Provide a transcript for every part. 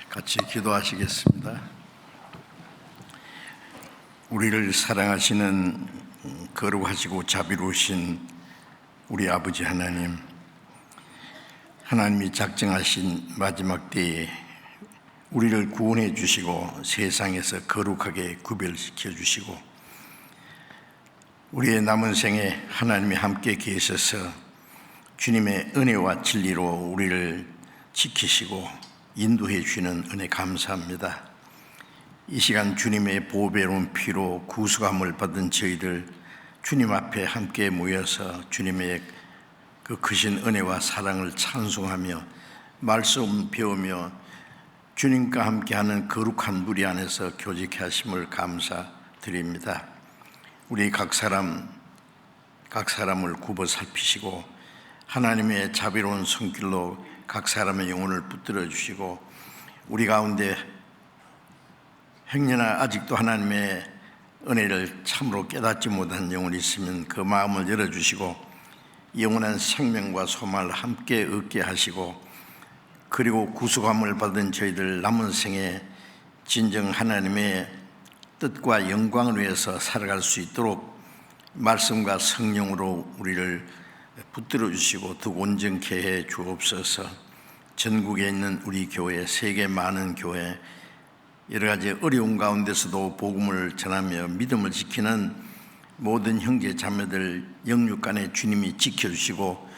같이 기도하시겠습니다. 우리를 사랑하시는 거룩하시고 자비로우신 우리 아버지 하나님, 하나님이 작정하신 마지막 때에 우리를 구원해 주시고 세상에서 거룩하게 구별시켜 주시고 우리의 남은 생에 하나님이 함께 계셔서 주님의 은혜와 진리로 우리를 지키시고 인도해 주시는 은혜 감사합니다. 이 시간 주님의 보배로운 피로 구속함을 받은 저희들 주님 앞에 함께 모여서 주님의 그 크신 은혜와 사랑을 찬송하며 말씀 배우며 주님과 함께하는 거룩한 무리 안에서 교직케 하심을 감사드립니다. 우리 각 사람을 굽어 살피시고 하나님의 자비로운 손길로 각 사람의 영혼을 붙들어 주시고 우리 가운데 행여나 아직도 하나님의 은혜를 참으로 깨닫지 못한 영혼이 있으면 그 마음을 열어주시고 영원한 생명과 소망을 함께 얻게 하시고 그리고 구속함을 받은 저희들 남은 생에 진정 하나님의 뜻과 영광을 위해서 살아갈 수 있도록 말씀과 성령으로 우리를 붙들어 주시고 더욱 온전케 해 주옵소서. 전국에 있는 우리 교회, 세계 많은 교회, 여러 가지 어려운 가운데서도 복음을 전하며 믿음을 지키는 모든 형제 자매들 영육간에 주님이 지켜주시고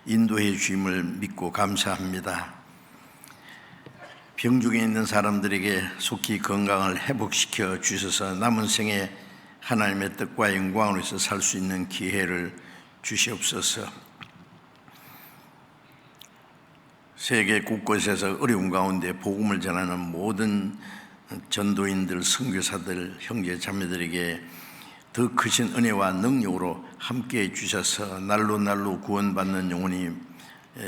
인도해 주심을 믿고 감사합니다. 병 중에 있는 사람들에게 속히 건강을 회복시켜 주셔서 남은 생에 하나님의 뜻과 영광을 위해서 살 수 있는 기회를 주시옵소서. 세계 곳곳에서 어려운 가운데 복음을 전하는 모든 전도인들, 선교사들, 형제 자매들에게 더 크신 은혜와 능력으로 함께해 주셔서 날로 구원받는 영혼이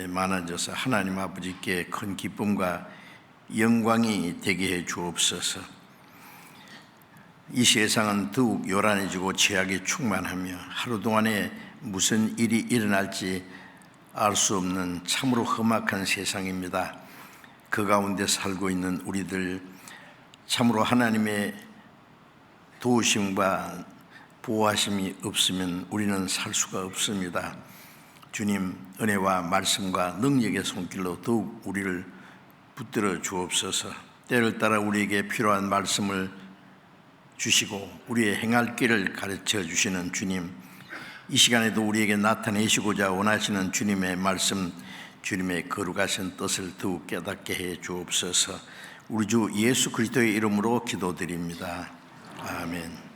많아져서 하나님 아버지께 큰 기쁨과 영광이 되게 해 주옵소서. 이 세상은 더욱 요란해지고 죄악이 충만하며 하루 동안에 무슨 일이 일어날지 알 수 없는 참으로 험악한 세상입니다. 그 가운데 살고 있는 우리들 참으로 하나님의 도우심과 보호하심이 없으면 우리는 살 수가 없습니다. 주님 은혜와 말씀과 능력의 손길로 더욱 우리를 붙들어 주옵소서. 때를 따라 우리에게 필요한 말씀을 주시고 우리의 행할 길을 가르쳐 주시는 주님, 이 시간에도 우리에게 나타내시고자 원하시는 주님의 말씀, 주님의 거룩하신 뜻을 더욱 깨닫게 해 주옵소서. 우리 주 예수 그리스도의 이름으로 기도드립니다. 아멘.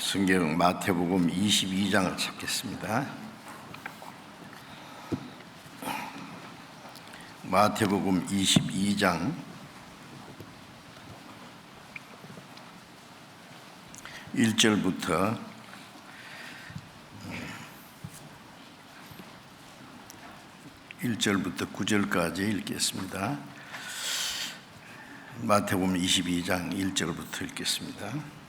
성경 마태복음 22장을 찾겠습니다. 마태복음 22장 1절부터 9절까지 읽겠습니다. 마태복음 22장 1절부터 읽겠습니다.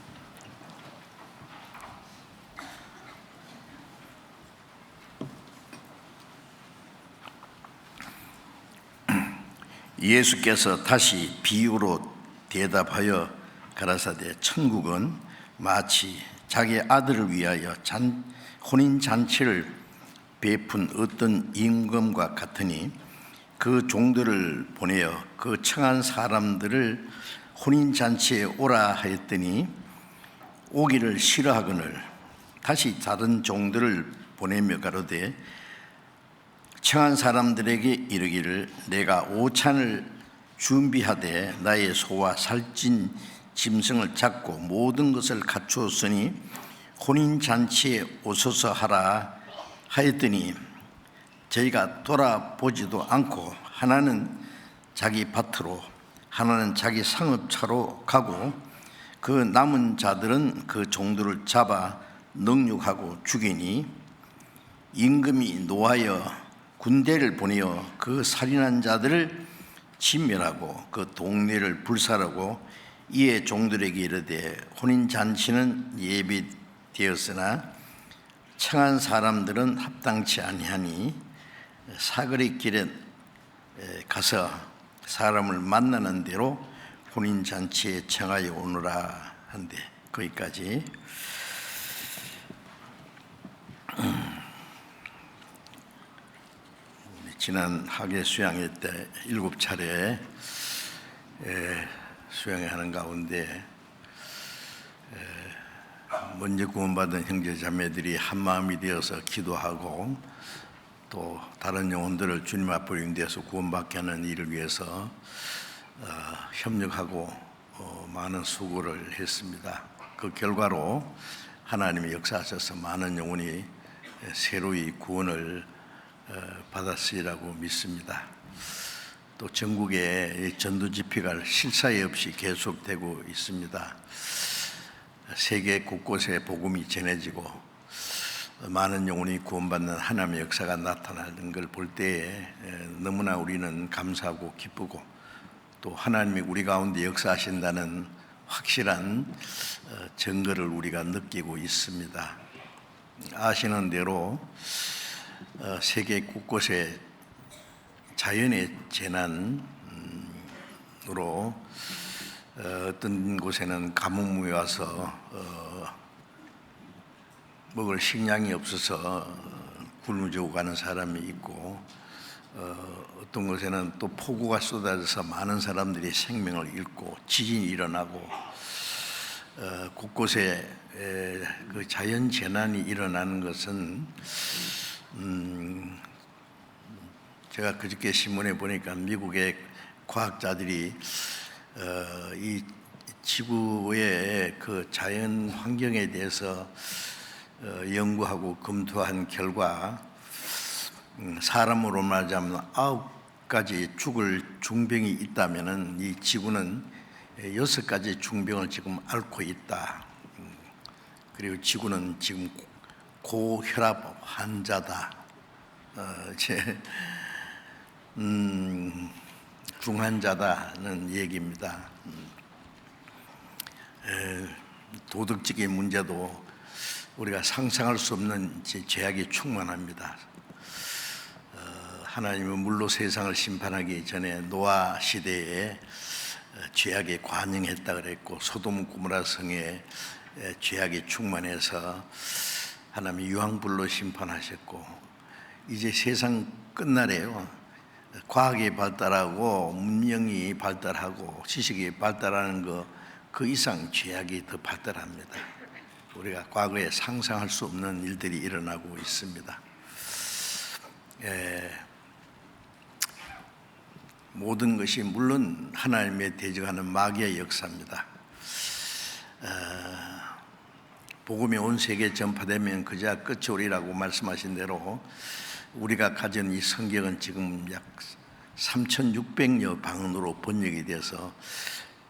예수께서 다시 비유로 대답하여 가라사대 천국은 마치 자기 아들을 위하여 혼인잔치를 베푼 어떤 임금과 같으니 그 종들을 보내어 그 청한 사람들을 혼인잔치에 오라 하였더니 오기를 싫어하거늘 다시 다른 종들을 보내며 가로되 청한 사람들에게 이르기를 내가 오찬을 준비하되 나의 소와 살찐 짐승을 잡고 모든 것을 갖추었으니 혼인잔치에 오소서 하라 하였더니 저희가 돌아보지도 않고 하나는 자기 밭으로 하나는 자기 상업차로 가고 그 남은 자들은 그 종들을 잡아 능욕하고 죽이니 임금이 노하여 군대를 보내어 그 살인한 자들을 진멸하고 그 동네를 불살하고 이에 종들에게 이르되 혼인잔치는 예비되었으나 청한 사람들은 합당치 아니하니 사거리 길에 가서 사람을 만나는 대로 혼인잔치에 청하여 오너라 한데 거기까지. 지난 학예 수양회 때 7차례 수양회 하는 가운데 먼저 구원받은 형제자매들이 한마음이 되어서 기도하고 또 다른 영혼들을 주님 앞으로 인도해서 구원받게 하는 일을 위해서 협력하고 많은 수고를 했습니다. 그 결과로 하나님이 역사하셔서 많은 영혼이 새로이 구원을 받았으리라고 믿습니다. 또 전국에 전도 집회가 실사에 없이 계속되고 있습니다. 세계 곳곳에 복음이 전해지고 많은 영혼이 구원받는 하나님의 역사가 나타나는 걸 볼 때에 너무나 우리는 감사하고 기쁘고 또 하나님이 우리 가운데 역사하신다는 확실한 증거를 우리가 느끼고 있습니다. 아시는 대로 세계 곳곳에 자연의 재난으로 어떤 곳에는 가뭄이 와서 먹을 식량이 없어서 굶주려 가는 사람이 있고 어떤 곳에는 또 폭우가 쏟아져서 많은 사람들이 생명을 잃고 지진이 일어나고 곳곳에 그 자연 재난이 일어나는 것은 제가 그저께 신문에 보니까 미국의 과학자들이 이 지구의 그 자연 환경에 대해서 연구하고 검토한 결과 사람으로 말하자면 9가지 죽을 중병이 있다면은 이 지구는 6가지 중병을 지금 앓고 있다. 그리고 지구는 지금 고혈압 환자다. 중환자다는 얘기입니다. 도덕적인 문제도 우리가 상상할 수 없는 죄악이 충만합니다. 하나님은 물로 세상을 심판하기 전에 노아 시대에 죄악에 관영했다 그랬고 소돔 고모라 성에 죄악이 충만해서 하나님이 유황불로 심판하셨고 이제 세상 끝날에요. 과학이 발달하고 문명이 발달하고 지식이 발달하는 그 이상 죄악이 더 발달합니다. 우리가 과거에 상상할 수 없는 일들이 일어나고 있습니다. 모든 것이 물론 하나님의 대적하는 마귀의 역사입니다. 복음이 온 세계에 전파되면 그제야 끝이 오리라고 말씀하신 대로 우리가 가진 이 성경은 지금 약 3,600여 방언으로 번역이 돼서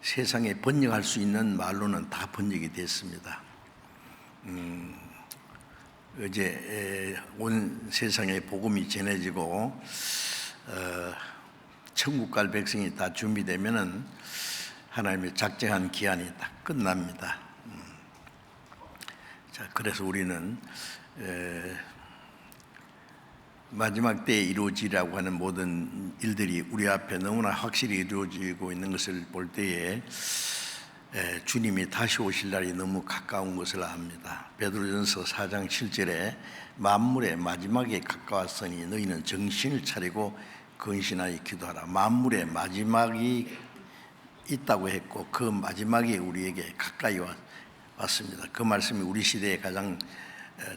세상에 번역할 수 있는 말로는 다 번역이 됐습니다. 이제 온 세상에 복음이 전해지고 천국 갈 백성이 다 준비되면은 하나님의 작정한 기한이 다 끝납니다. 자, 그래서 우리는 마지막 때에 이루어지라고 하는 모든 일들이 우리 앞에 너무나 확실히 이루어지고 있는 것을 볼 때에 주님이 다시 오실 날이 너무 가까운 것을 압니다. 베드로전서 4장 7절에 만물의 마지막에 가까웠으니 너희는 정신을 차리고 근신하여 기도하라. 만물의 마지막이 있다고 했고 그 마지막이 우리에게 가까이 왔습니다. 그 말씀이 우리 시대에 가장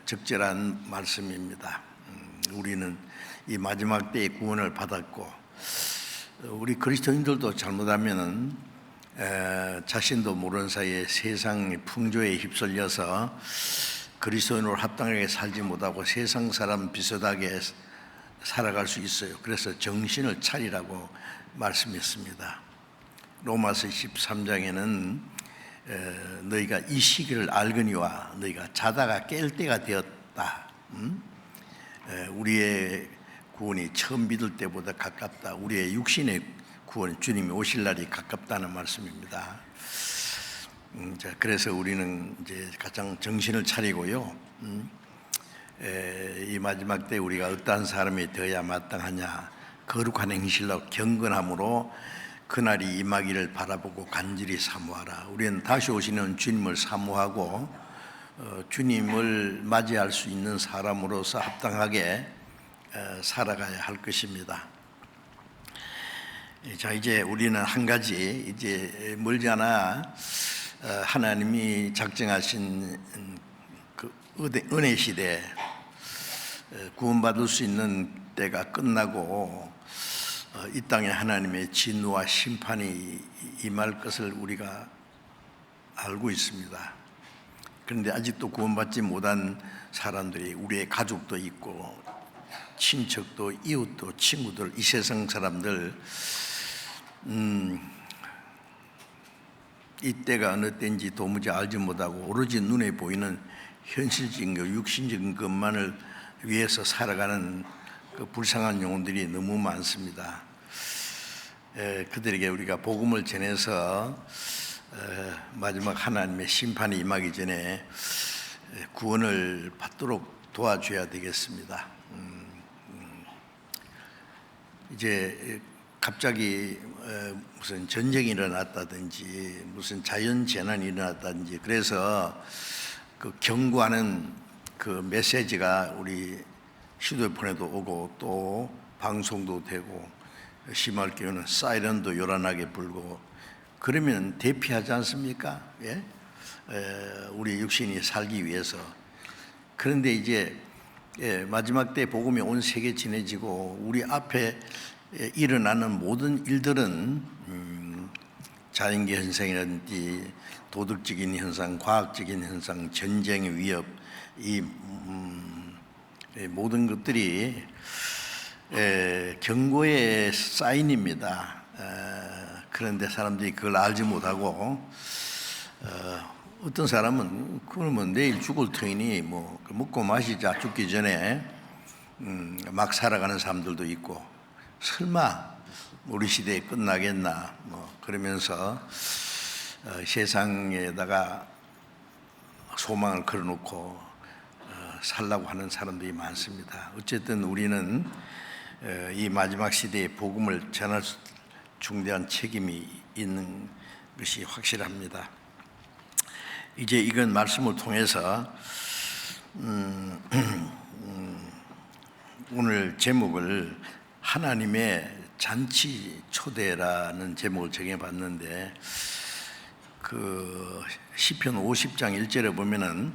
적절한 말씀입니다. 우리는 이 마지막 때의 구원을 받았고 우리 그리스도인들도 잘못하면은 자신도 모르는 사이에 세상 풍조에 휩쓸려서 그리스도인으로 합당하게 살지 못하고 세상 사람 비슷하게 살아갈 수 있어요. 그래서 정신을 차리라고 말씀했습니다. 로마서 13장에는 너희가 이 시기를 알거니와 너희가 자다가 깰 때가 되었다. 우리의 구원이 처음 믿을 때보다 가깝다. 우리의 육신의 구원, 주님이 오실 날이 가깝다는 말씀입니다. 자, 그래서 우리는 이제 가장 정신을 차리고요. 이 마지막 때 우리가 어떠한 사람이 되어야 마땅하냐? 거룩한 행실로 경건함으로 그날이 임하기를 바라보고 간절히 사모하라. 우리는 다시 오시는 주님을 사모하고 주님을 맞이할 수 있는 사람으로서 합당하게 살아가야 할 것입니다. 자, 이제 우리는 한 가지 이제 멀지 않아 하나님이 작정하신 그 은혜 시대 구원받을 수 있는 때가 끝나고 이 땅에 하나님의 진노와 심판이 임할 것을 우리가 알고 있습니다. 그런데 아직도 구원받지 못한 사람들이 우리의 가족도 있고 친척도 이웃도 친구들 이 세상 사람들 이때가 어느 때인지 도무지 알지 못하고 오로지 눈에 보이는 현실적인 것, 육신적인 것만을 위해서 살아가는 그 불쌍한 영혼들이 너무 많습니다. 그들에게 우리가 복음을 전해서 마지막 하나님의 심판이 임하기 전에 구원을 받도록 도와줘야 되겠습니다. 이제 갑자기 무슨 전쟁이 일어났다든지 무슨 자연 재난이 일어났다든지 그래서 그 경고하는 그 메시지가 우리 휴대폰에도 오고 또 방송도 되고 심할 경우는 사이렌도 요란하게 불고 그러면 대피하지 않습니까? 예? 우리 육신이 살기 위해서. 그런데 이제 마지막 때 복음이 온 세계에 전해지고 우리 앞에 일어나는 모든 일들은 자연계 현상이라든지 도덕적인 현상, 과학적인 현상, 전쟁의 위협 이 모든 것들이 경고의 사인입니다. 그런데 사람들이 그걸 알지 못하고 어떤 사람은 그러면 내일 죽을 터이니 뭐 먹고 마시자 죽기 전에 막 살아가는 사람들도 있고 설마 우리 시대에 끝나겠나 뭐 그러면서 세상에다가 소망을 걸어놓고 살라고 하는 사람들이 많습니다. 어쨌든 우리는 이 마지막 시대의 복음을 전할 중대한 책임이 있는 것이 확실합니다. 이제 이건 말씀을 통해서 오늘 제목을 하나님의 잔치 초대라는 제목을 정해봤는데 그 시편 50장 1절에 보면은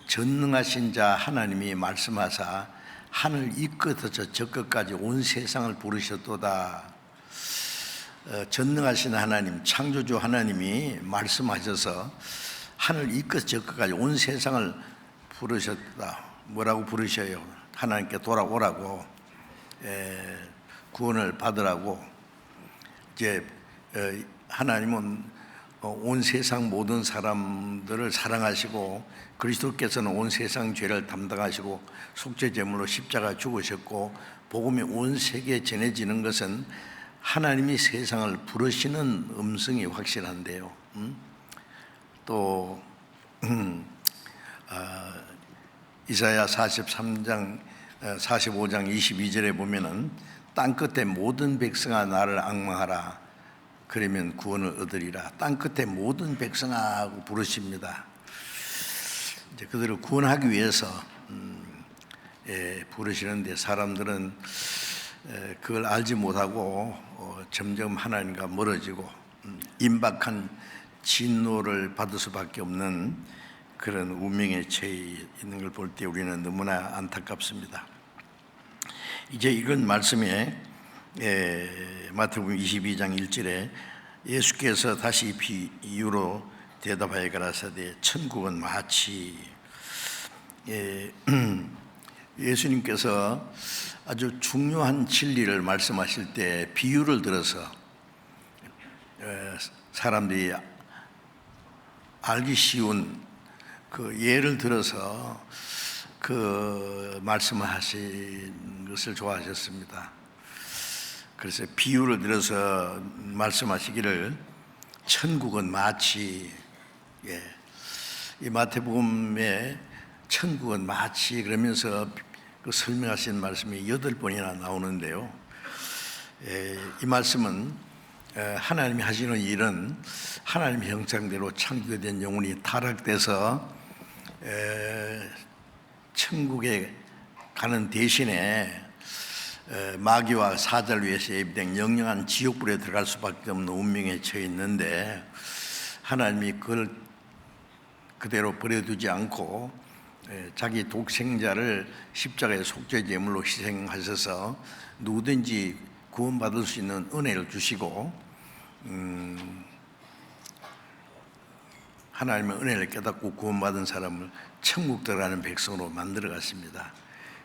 전능하신 자 하나님이 말씀하사 하늘 이 끝에서 저 끝까지 온 세상을 부르셨도다. 전능하신 하나님, 창조주 하나님이 말씀하셔서 하늘 이 끝 저 끝까지 온 세상을 부르셨다. 뭐라고 부르셔요? 하나님께 돌아오라고, 구원을 받으라고. 이제 하나님은 온 세상 모든 사람들을 사랑하시고 그리스도께서는 온 세상 죄를 담당하시고 속죄 제물로 십자가 죽으셨고 복음이 온 세계에 전해지는 것은 하나님이 세상을 부르시는 음성이 확실한데요. 또 이사야 45장 22절에 보면은 땅끝의 모든 백성아 나를 앙망하라 그러면 구원을 얻으리라. 땅끝의 모든 백성아 하고 부르십니다. 이제 그들을 구원하기 위해서 부르시는데 사람들은 그걸 알지 못하고 점점 하나님과 멀어지고 임박한 진노를 받을 수밖에 없는 그런 운명에 처해 있는 걸 볼 때 우리는 너무나 안타깝습니다. 이제 이건 말씀에 마태복음 22장 1절에 예수께서 다시 비유로 대답하여 가라사대 천국은 마치 예수님께서 아주 중요한 진리를 말씀하실 때 비유를 들어서 사람들이 알기 쉬운 그 예를 들어서 그 말씀을 하신 것을 좋아하셨습니다. 그래서 비유를 들어서 말씀하시기를 천국은 마치, 이 마태복음에 천국은 마치 그러면서 그 설명하신 말씀이 8번이나 나오는데요. 이 말씀은 하나님이 하시는 일은 하나님 형상대로 창조된 영혼이 타락돼서 천국에 가는 대신에 마귀와 사자를 위해서 예비된 영영한 지옥불에 들어갈 수밖에 없는 운명에 처해 있는데 하나님이 그걸 그대로 버려두지 않고 자기 독생자를 십자가의 속죄 제물로 희생하셔서 누구든지 구원받을 수 있는 은혜를 주시고 하나님의 은혜를 깨닫고 구원받은 사람을 천국 들어가는 백성으로 만들어 갔습니다.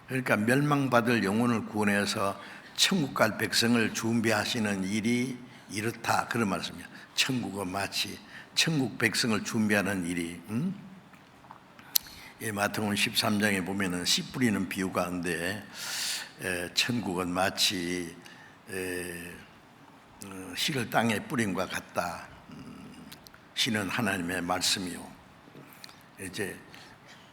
그러니까 멸망받을 영혼을 구원해서 천국 갈 백성을 준비하시는 일이 이렇다, 그런 말씀이에요. 천국은 마치 천국 백성을 준비하는 일이 마태복음 13장에 보면은 씨 뿌리는 비유 가운데 천국은 마치 씨를 땅에 뿌림과 같다. 씨는 하나님의 말씀이요. 이제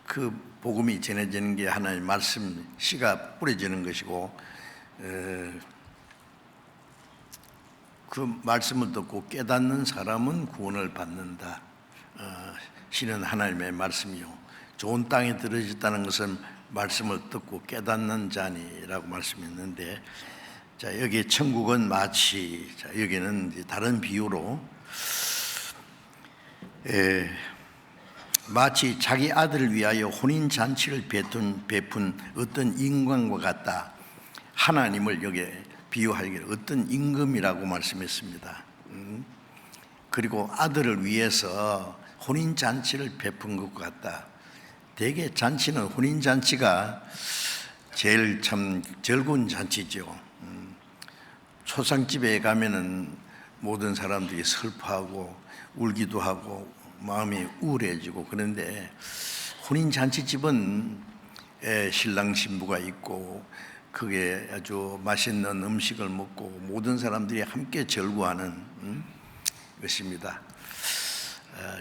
그 복음이 전해지는 게 하나님의 말씀, 씨가 뿌려지는 것이고 그 말씀을 듣고 깨닫는 사람은 구원을 받는다. 씨는 하나님의 말씀이요. 좋은 땅에 들어졌다는 것은 말씀을 듣고 깨닫는 자니라고 말씀했는데, 자, 여기 천국은 마치, 자, 여기는 다른 비유로 마치 자기 아들을 위하여 혼인 잔치를 베푼 어떤 임금과 같다. 하나님을 여기 비유하기를 어떤 임금이라고 말씀했습니다. 그리고 아들을 위해서 혼인 잔치를 베푼 것 같다. 대개 잔치는 혼인 잔치가 제일 참 즐거운 잔치죠. 초상집에 가면은 모든 사람들이 슬퍼하고 울기도 하고 마음이 우울해지고 그런데 혼인 잔치집은 신랑 신부가 있고 그게 아주 맛있는 음식을 먹고 모든 사람들이 함께 즐거워하는 것입니다.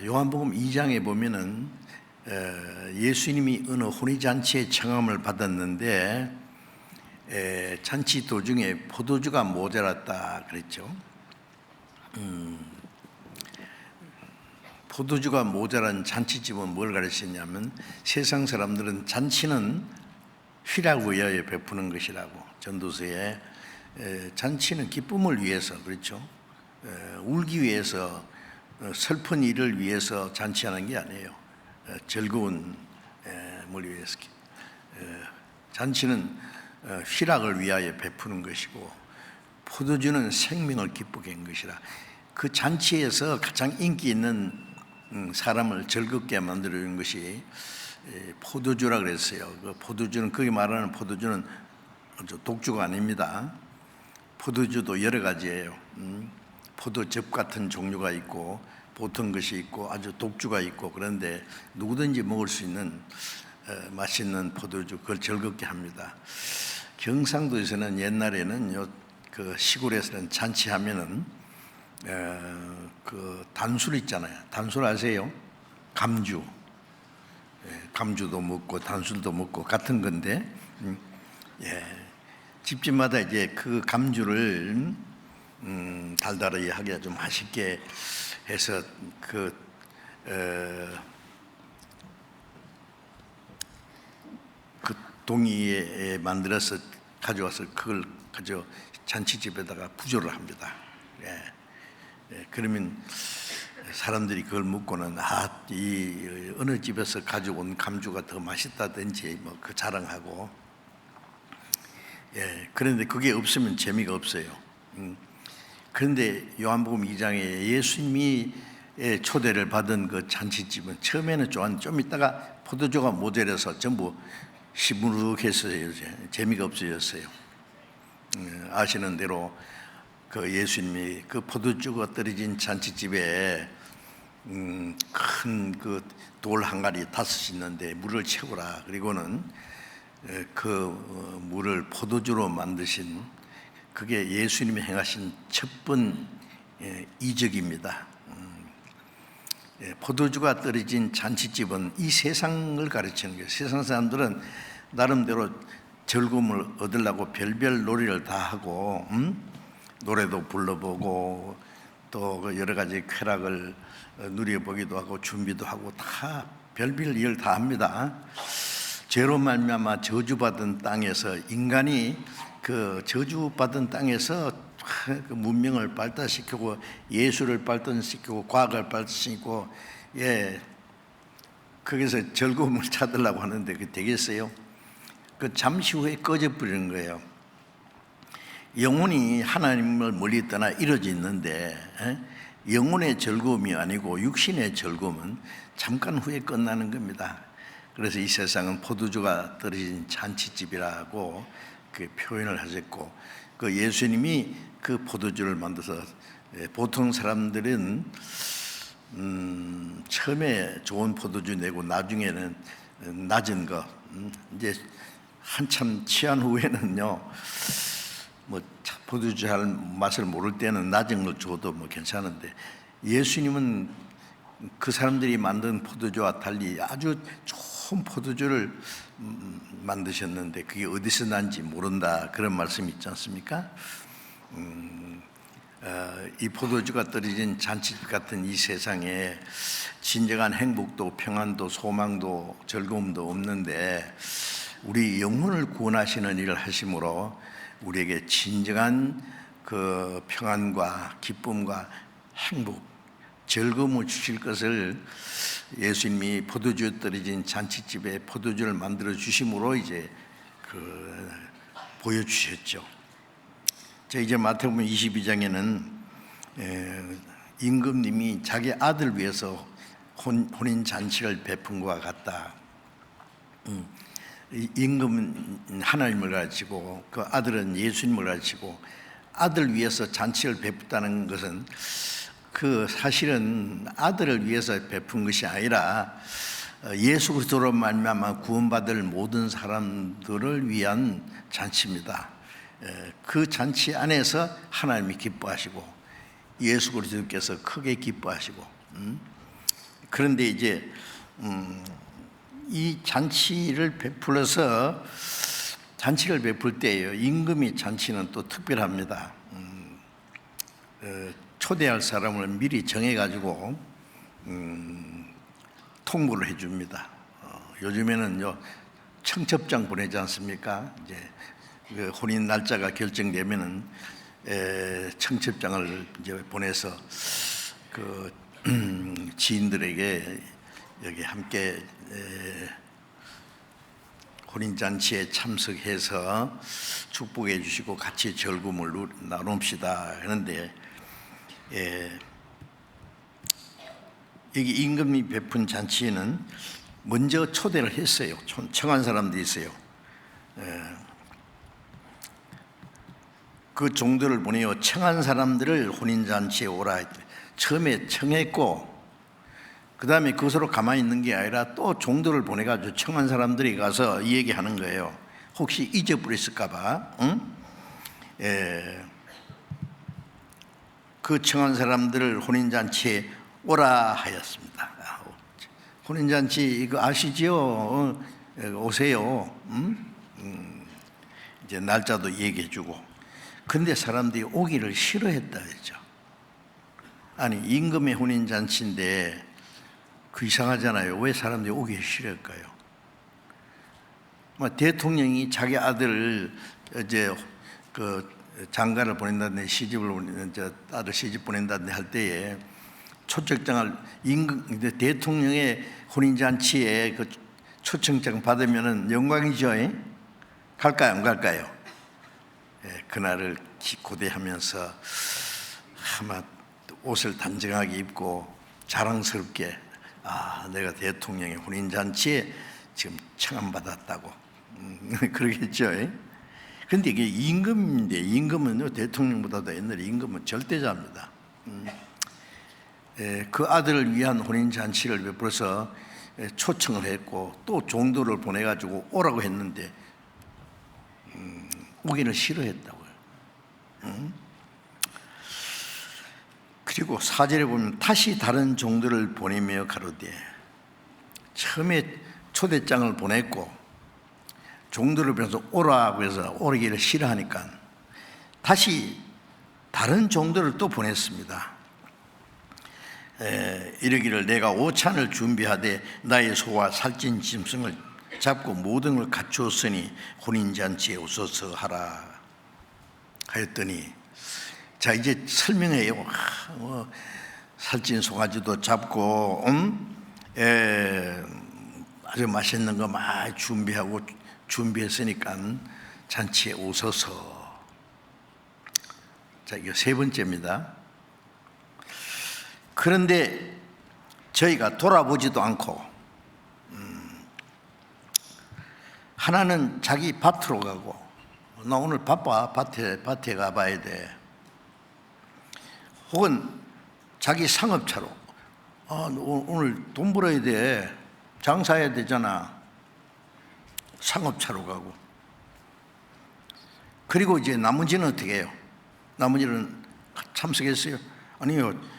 요한복음 2장에 보면은 예수님이 어느 혼인잔치에 청함을 받았는데 잔치 도중에 포도주가 모자랐다 그랬죠. 포도주가 모자란 잔치집은 뭘 가르치냐면 세상 사람들은 잔치는 희락을 위하여 베푸는 것이라고, 전도서에 잔치는 기쁨을 위해서, 그렇죠, 울기 위해서, 슬픈 일을 위해서 잔치하는 게 아니에요. 즐거운 뭘 위해서. 잔치는 희락을 위하여 베푸는 것이고 포도주는 생명을 기쁘게 한 것이라. 그 잔치에서 가장 인기 있는 사람을 즐겁게 만들어주는 것이 포도주라 그랬어요. 그 포도주는, 거기 말하는 포도주는 독주가 아닙니다. 포도주도 여러 가지예요. 포도즙 같은 종류가 있고 보통 것이 있고 아주 독주가 있고, 그런데 누구든지 먹을 수 있는 맛있는 포도주, 그걸 즐겁게 합니다. 경상도에서는 옛날에는 그 시골에서는 잔치하면은 그 단술 있잖아요. 단술 아세요? 감주. 감주도 먹고 단술도 먹고 같은 건데, 집집마다 이제 그 감주를 달달하게 하게 좀 맛있게 해서 그 동이에 만들어서 가져와서 그걸 가져 잔치집에다가 부조를 합니다. 그러면 사람들이 그걸 먹고는 이 어느 집에서 가져온 감주가 더 맛있다든지 뭐 그 자랑하고. 그런데 그게 없으면 재미가 없어요. 그런데 요한복음 2장에 예수님이 초대를 받은 그 잔치집은 처음에는 좀 있다가 포도주가 모자라서 전부 시무룩했어요. 재미가 없어졌어요. 아시는 대로 그 예수님이 그 포도주가 떨어진 잔치집에 큰 그 돌 항아리 5이 있는데 물을 채우라. 그리고는 그 물을 포도주로 만드신, 그게 예수님이 행하신 첫 번 이적입니다. 포도주가 떨어진 잔치집은 이 세상을 가르치는 거예요. 세상 사람들은 나름대로 즐거움을 얻으려고 별별 놀이를 다 하고, 노래도 불러보고 또 여러 가지 쾌락을 누려보기도 하고 준비도 하고 다 별별 일 다 합니다. 죄로 말미암아 저주받은 땅에서 인간이 그 저주받은 땅에서 그 문명을 발달시키고 예술을 발달시키고 과학을 발달시키고 거기서 즐거움을 찾으려고 하는데 그게 되겠어요? 그 잠시 후에 꺼져버리는 거예요. 영혼이 하나님을 멀리 떠나 이루어져 있는데 영혼의 즐거움이 아니고 육신의 즐거움은 잠깐 후에 끝나는 겁니다. 그래서 이 세상은 포도주가 떨어진 잔치집이라고 그 표현을 하셨고, 그 예수님이 그 포도주를 만들어서 보통 사람들은 처음에 좋은 포도주 내고 나중에는 낮은 거, 이제 한참 취한 후에는요, 뭐 포도주 잘 맛을 모를 때는 낮은 걸 줘도 뭐 괜찮은데, 예수님은 그 사람들이 만든 포도주와 달리 아주 좋은 포도주를 만드셨는데 그게 어디서 난지 모른다, 그런 말씀이 있지 않습니까? 이 포도주가 떨어진 잔치집 같은 이 세상에 진정한 행복도 평안도 소망도 즐거움도 없는데, 우리 영혼을 구원하시는 일을 하심으로 우리에게 진정한 그 평안과 기쁨과 행복, 즐거움을 주실 것을 예수님이 포도주에 떨어진 잔치집에 포도주를 만들어 주심으로 이제 보여주셨죠. 자, 이제 마태복음 22장에는 임금님이 자기 아들 위해서 혼인 잔치를 베푼 것과 같다. 임금은 하나님을 가르치고 그 아들은 예수님을 가르치고, 아들 위해서 잔치를 베푼다는 것은 그 사실은 아들을 위해서 베푼 것이 아니라 예수 그리스도로 말미암아 구원받을 모든 사람들을 위한 잔치입니다. 그 잔치 안에서 하나님이 기뻐하시고 예수 그리스도께서 크게 기뻐하시고, 그런데 이제 이 잔치를 베풀어서 잔치를 베풀 때예요. 임금이 잔치는 또 특별합니다. 초대할 사람을 미리 정해가지고 통보를 해줍니다. 요즘에는요 청첩장 보내지 않습니까? 이제 그 혼인 날짜가 결정되면은 청첩장을 이제 보내서 그 지인들에게 여기 함께 혼인잔치에 참석해서 축복해 주시고 같이 즐거움을 나눕시다 하는데, 여기 임금이 베푼 잔치에는 먼저 초대를 했어요. 청한 사람들이 있어요. 그 종들을 보내어 청한 사람들을 혼인잔치에 오라 했더니 처음에 청했고, 그 다음에 그것으로 가만히 있는 게 아니라 또 종들을 보내가지고 청한 사람들이 가서 이 얘기하는 거예요. 혹시 잊어버렸을까봐. 응? 그 청한 사람들을 혼인잔치에 오라 하였습니다. 혼인잔치 이거 아시죠? 오세요. 이제 날짜도 얘기해주고. 근데 사람들이 오기를 싫어했다 했죠. 아니, 임금의 혼인잔치인데 그 이상하잖아요. 왜 사람들이 오기 싫을까요? 대통령이 자기 아들을 이제 그 장가를 보낸다든지 시집을 아들 시집 보낸다든지 할 때에 초청장을 대통령의 혼인잔치에 그 초청장 받으면은 영광이죠. 갈까요, 안 갈까요? 그날을 고대하면서 아마 옷을 단정하게 입고 자랑스럽게 내가 대통령의 혼인잔치에 지금 청함받았다고 그러겠죠. 그런데 이게 임금인데, 임금은 대통령보다도 옛날에 임금은 절대자입니다. 그 아들을 위한 혼인잔치를 베풀어서 초청을 했고 또 종도를 보내가지고 오라고 했는데 오기는 싫어했다고요. 그리고 4절에 보면 다시 다른 종들을 보내며 가로되, 처음에 초대장을 보냈고 종들을 보내서 오라고 해서 오기를 싫어하니까 다시 다른 종들을 또 보냈습니다. 이르기를 내가 오찬을 준비하되 나의 소와 살찐 짐승을 잡고 모든 걸 갖추었으니 혼인잔치에 오소서 하라 하였더니, 자 이제 설명해요. 살찐 소가지도 잡고 아주 맛있는 거 많이 준비했으니까 잔치에 오소서. 자, 이게 세 번째입니다. 그런데 저희가 돌아보지도 않고 하나는 자기 밭으로 가고, 나 오늘 바빠, 밭에 가봐야 돼. 혹은 자기 상업차로, 오늘 돈 벌어야 돼, 장사해야 되잖아, 상업차로 가고. 그리고 이제 나머지는 어떻게 해요? 나머지는 참석했어요? 아니요,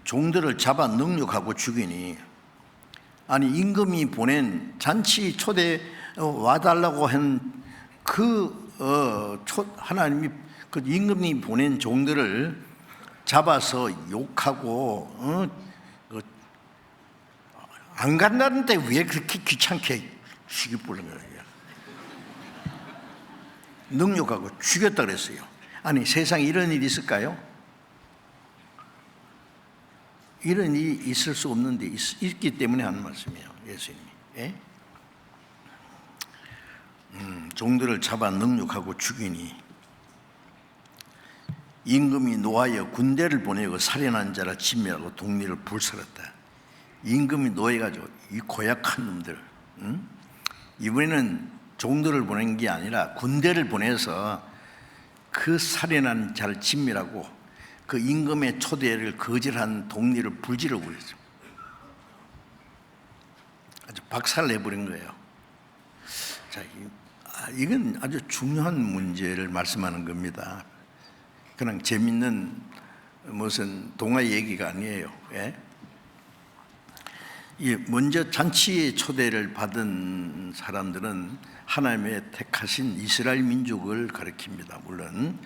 종들을 잡아 능욕하고 죽이니, 아니 임금이 보낸 잔치 초대 와달라고 한 하나님이 그 임금이 보낸 종들을 잡아서 욕하고 안 간다는데 왜 그렇게 귀찮게 시기부르는 거예요? 능욕하고 죽였다 그랬어요. 아니 세상에 이런 일이 있을까요? 이런 일이 있을 수 없는데 있기 때문에 하는 말씀이에요, 예수님이. 예? 종들을 잡아 능욕하고 죽이니 임금이 노하여 군대를 보내고 살인한 자라 진멸하고 동리를 불살았다. 임금이 노해가지고 이 고약한 놈들, 이번에는 종들을 보낸 게 아니라 군대를 보내서 그 살인한 자를 진멸하고 그 임금의 초대를 거절한 동리를 불지르고 그랬죠. 아주 박살내버린 거예요. 자, 이건 아주 중요한 문제를 말씀하는 겁니다. 그냥 재밌는 무슨 동화 얘기가 아니에요. 예? 먼저 잔치의 초대를 받은 사람들은 하나님의 택하신 이스라엘 민족을 가리킵니다. 물론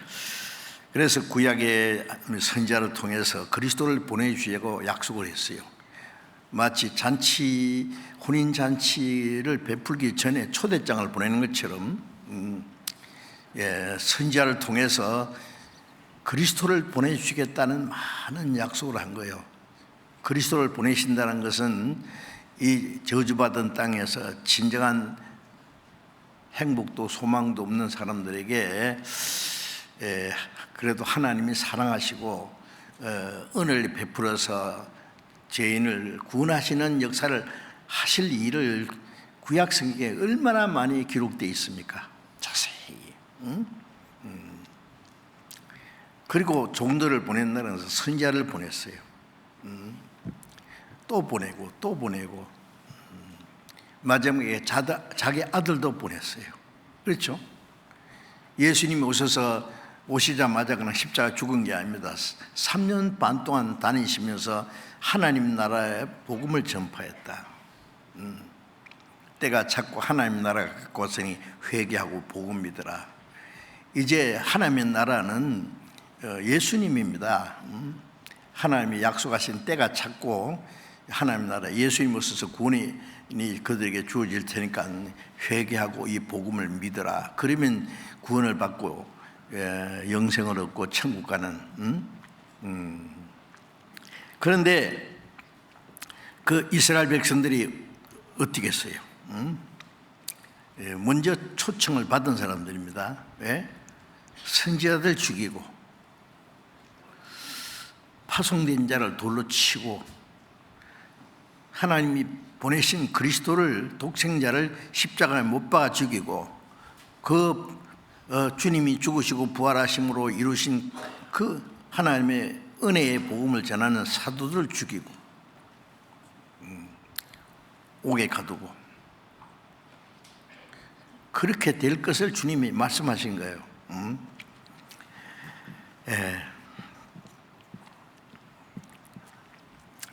그래서 구약의 선지자를 통해서 그리스도를 보내주시고 약속을 했어요. 마치 혼인 잔치를 베풀기 전에 초대장을 보내는 것처럼 선지자를 통해서 그리스도를 보내주시겠다는 많은 약속을 한 거예요. 그리스도를 보내신다는 것은 이 저주받은 땅에서 진정한 행복도 소망도 없는 사람들에게 그래도 하나님이 사랑하시고 은혜를 베풀어서 죄인을 구원하시는 역사를 하실 일을 구약 성경에 얼마나 많이 기록되어 있습니까? 자세히. 그리고 종들을 보낸 나라는 선지자를 보냈어요. 또 보내고 또 보내고 마지막에 자기 아들도 보냈어요. 그렇죠? 예수님이 오시자마자 그냥 십자가 죽은 게 아닙니다. 3년 반 동안 다니시면서 하나님 나라의 복음을 전파했다. 때가 찼고 하나님 나라가 가까워 왔으니 회개하고 복음 믿으라. 이제 하나님의 나라는 예수님입니다. 하나님이 약속하신 때가 찼고 하나님 나라 예수님 오셔서 구원이 그들에게 주어질 테니까 회개하고 이 복음을 믿으라. 그러면 구원을 받고 영생을 얻고 천국 가는. 그런데 그 이스라엘 백성들이 어떻게 했어요? 먼저 초청을 받은 사람들입니다. 왜? 선지자들 죽이고 파송된 자를 돌로 치고 하나님이 보내신 그리스도를 독생자를 십자가에 못 박아 죽이고 그 주님이 죽으시고 부활하심으로 이루신 그 하나님의 은혜의 복음을 전하는 사도들 죽이고 옥에 가두고 그렇게 될 것을 주님이 말씀하신 거예요.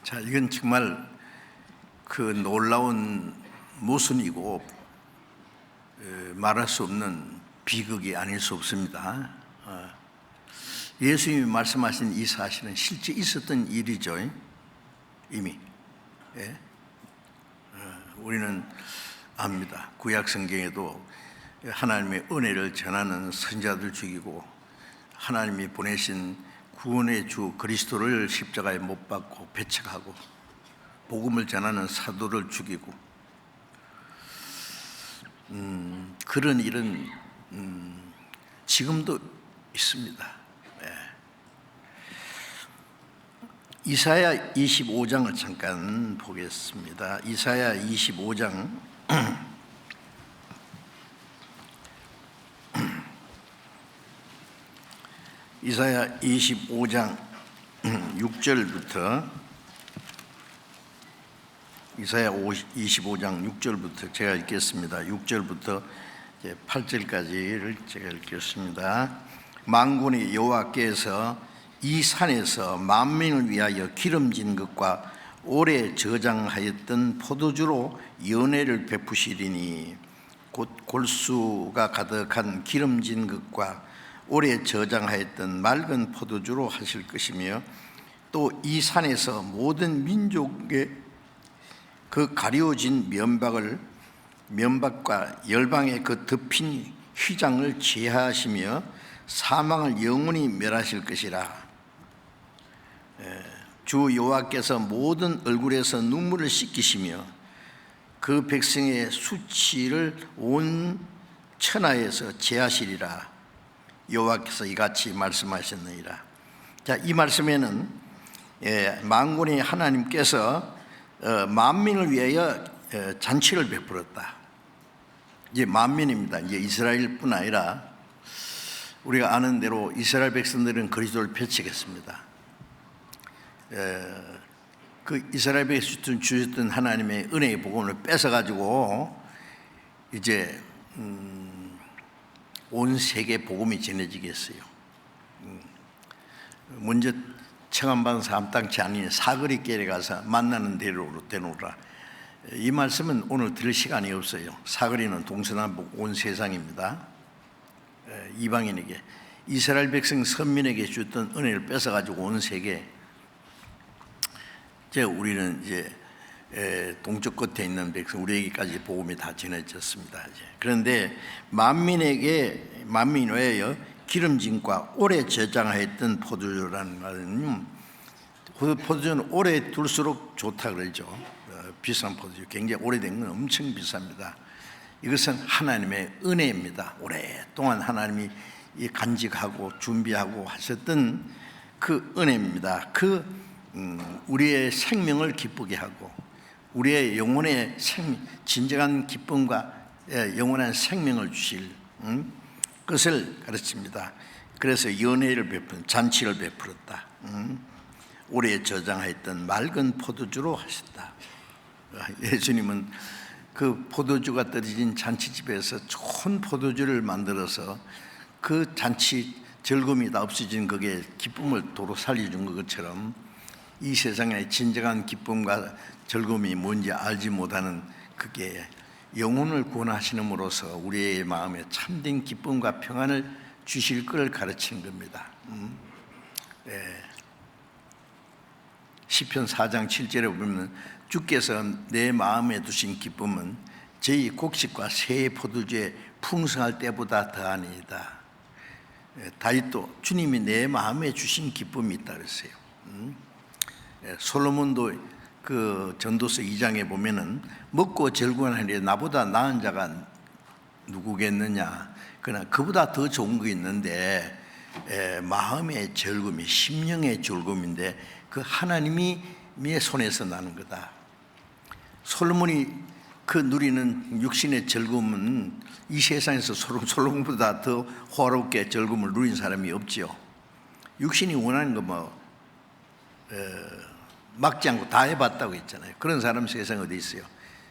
자, 이건 정말 그 놀라운 모순이고 말할 수 없는 비극이 아닐 수 없습니다. 예수님이 말씀하신 이 사실은 실제 있었던 일이죠. 이미 우리는 압니다. 구약 성경에도 하나님의 은혜를 전하는 선지자들 죽이고 하나님이 보내신 구원의 주 그리스도를 십자가에 못 박고 배척하고 복음을 전하는 사도를 죽이고 그런 일은 지금도 있습니다. 이사야 25장을 잠깐 보겠습니다. 이사야 25장 이사야 25장 6절부터 이사야 25장 6절부터 제가 읽겠습니다. 6절부터 8절까지를 제가 읽겠습니다. 만군의 여호와께서 이 산에서 만민을 위하여 기름진 것과 오래 저장하였던 포도주로 연회를 베푸시리니 곧 골수가 가득한 기름진 것과 오래 저장하였던 맑은 포도주로 하실 것이며 또 이 산에서 모든 민족의 그 가려진 면박과 열방의 그 덮인 휘장을 제하시며 사망을 영원히 멸하실 것이라. 주 여호와께서 모든 얼굴에서 눈물을 씻기시며 그 백성의 수치를 온 천하에서 제하시리라. 여호와께서 이같이 말씀하셨느니라. 자, 이 말씀에는 만군의 하나님께서 만민을 위하여 잔치를 베풀었다. 이제 만민입니다. 이제 이스라엘뿐 아니라 우리가 아는 대로 이스라엘 백성들은 그리스도를 배척했습니다. 그 이스라엘 백성들은 주셨던 하나님의 은혜의 복음을 뺏어가지고 이제 온 세계 복음이 전해지겠어요. 먼저 청함받은 사람 땅치 아닌 사거리길에 가서 만나는 대로로 되노라. 이 말씀은 오늘 들을 시간이 없어요. 사거리는 동서남북 온 세상입니다. 이방인에게 이스라엘 백성 선민에게 줬던 은혜를 뺏어가지고 온 세계 우리는 이제 동쪽 끝에 있는 백성 우리에게까지 복음이 다 전해졌습니다. 그런데 만민 외에 기름진과 오래 저장하였던 포도주라는 말은 포도주는 오래 둘수록 좋다 그러죠. 비싼 포도주, 굉장히 오래된 건 엄청 비쌉니다. 이것은 하나님의 은혜입니다. 오랫동안 하나님이 간직하고 준비하고 하셨던 그 은혜입니다. 그 우리의 생명을 기쁘게 하고 우리의 영혼의 진정한 기쁨과 영원한 생명을 주실 것을 가르칩니다. 그래서 연회를 베푼 잔치를 베풀었다. 오래 저장하였던 맑은 포도주로 하셨다. 예수님은 그 포도주가 떨어진 잔치집에서 좋은 포도주를 만들어서 그 잔치 즐거움이 다 없어진 그게 기쁨을 도로 살려준 것처럼 이 세상의 진정한 기쁨과 즐거움이 뭔지 알지 못하는 그게 영혼을 구원하시는으로써 우리의 마음에 참된 기쁨과 평안을 주실 것을 가르치는 겁니다. 시편 4장 7절에 보면 주께서 내 마음에 두신 기쁨은 저희 곡식과 새 포도주의 풍성할 때보다 더하니이다. 다윗도 주님이 내 마음에 주신 기쁨이 있다 그랬어요. 솔로몬도 그 전도서 2장에 보면은 먹고 즐거워하니 나보다 나은 자가 누구겠느냐. 그러나 그보다 더 좋은 거 있는데 마음의 즐거움이 심령의 즐거움인데 그 하나님이 내 손에서 나는 거다. 솔로몬이 그 누리는 육신의 즐거움은 이 세상에서 솔로몬보다 더 호화롭게 즐거움을 누린 사람이 없지요. 육신이 원하는 거 막지 않고 다 해봤다고 했잖아요. 그런 사람 세상에 어디 있어요?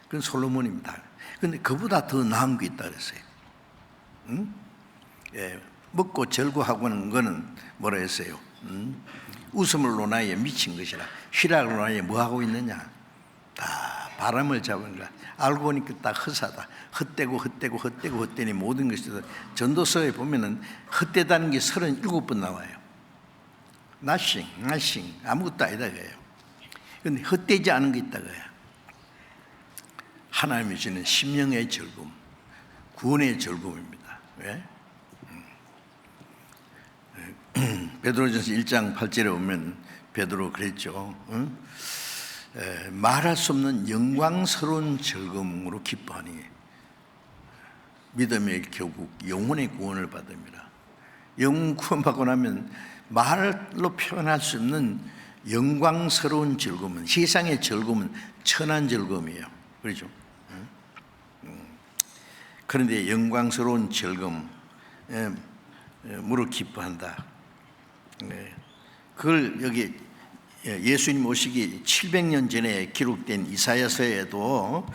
그건 솔로몬입니다. 그런데 그보다 더 나은 게 있다 그랬어요. 먹고 즐거워하고는 거는 뭐라 했어요? 웃음을 논하에 미친 것이라. 희락을 논하에 뭐하고 있느냐? 다 바람을 잡은 거야. 알고 보니까 딱 헛사다. 헛되니 모든 것이 전도서에 보면은 헛되다는 게 37번 나와요. nothing 아무것도 아니다 그래요. 그런데 헛되지 않은 게 있다 그래요. 하나님이 주는 심령의 즐거움, 구원의 즐거움입니다. 왜? 베드로전서 1장 8절에 보면 베드로 그랬죠. 말할 수 없는 영광스러운 즐거움으로 기뻐하니 믿음의 결국 영혼의 구원을 받습니다. 영혼 구원받고 나면 말로 표현할 수 없는 영광스러운 즐거움은, 세상의 즐거움은 천한 즐거움이에요. 그렇죠? 그런데 영광스러운 즐거움으로 기뻐한다. 그걸 여기 예수님 오시기 700년 전에 기록된 이사야서에도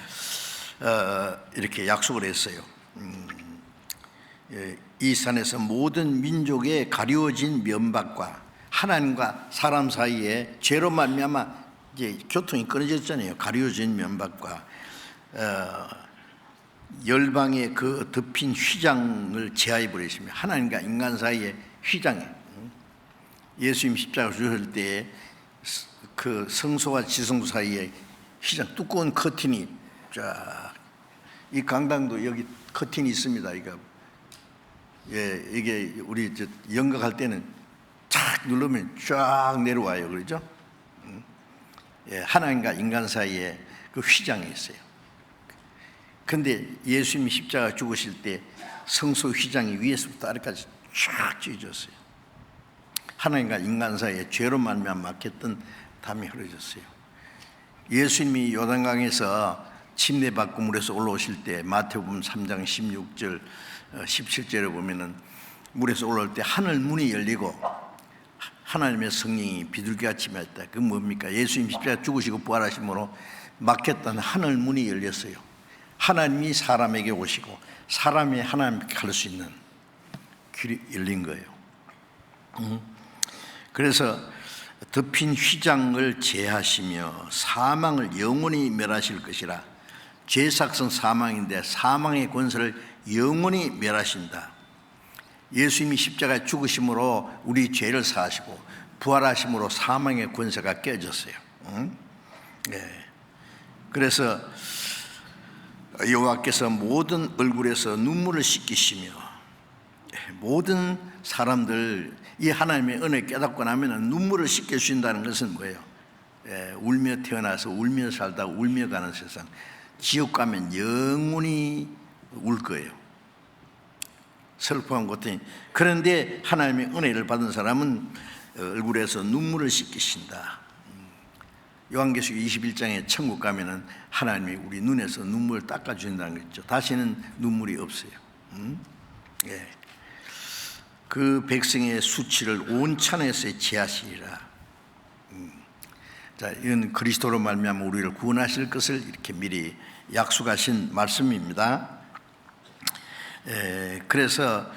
이렇게 약속을 했어요. 이 산에서 모든 민족의 가리워진 면박과 하나님과 사람 사이에 죄로 말미암아 이제 교통이 끊어졌잖아요. 가리워진 면박과 열방의 그 덮인 휘장을 제하해 버리시며 하나님과 인간 사이에 휘장에 예수님 십자가 주실 때 그 성소와 지성소 사이에 휘장 두꺼운 커튼이 쫙, 이 강당도 여기 커튼이 있습니다. 이게 우리 연극할 때는 쫙 누르면 쫙 내려와요. 그러죠? 하나님과 인간 사이에 그 휘장이 있어요. 근데 예수님이 십자가 죽으실 때 성소 휘장이 위에서부터 아래까지 쫙 찢어졌어요. 하나님과 인간 사이에 죄로 말미암아 막혔던 담이 흐려졌어요. 예수님이 요단강에서 침례받고 물에서 올라오실 때 마태복음 3장 16절 17절에 보면은 물에서 올라올 때 하늘 문이 열리고 하나님의 성령이 비둘기같이 임했다. 그 뭡니까? 예수님 십자가 죽으시고 부활하심으로 막혔던 하늘 문이 열렸어요. 하나님이 사람에게 오시고 사람이 하나님께 갈 수 있는 길이 열린 거예요. 그래서 덮인 휘장을 제하시며 사망을 영원히 멸하실 것이라. 죄삭성 사망인데 사망의 권세를 영원히 멸하신다. 예수님이 십자가에 죽으심으로 우리 죄를 사하시고 부활하심으로 사망의 권세가 깨졌어요. 그래서 여호와께서 모든 얼굴에서 눈물을 씻기시며 모든 사람들 이 하나님의 은혜 깨닫고 나면 눈물을 씻겨 주신다는 것은 뭐예요? 울며 태어나서 울며 살다 울며 가는 세상, 지옥 가면 영원히 울 거예요. 슬퍼한 것들이. 그런데 하나님의 은혜를 받은 사람은 얼굴에서 눈물을 씻기신다. 요한계시록 21장에 천국 가면은 하나님이 우리 눈에서 눈물을 닦아주신다는 거죠. 다시는 눈물이 없어요. 예. 그 백성의 수치를 온 천에서 제하시리라. 자, 이건 그리스도로 말미암아 우리를 구원하실 것을 이렇게 미리 약속하신 말씀입니다. 그래서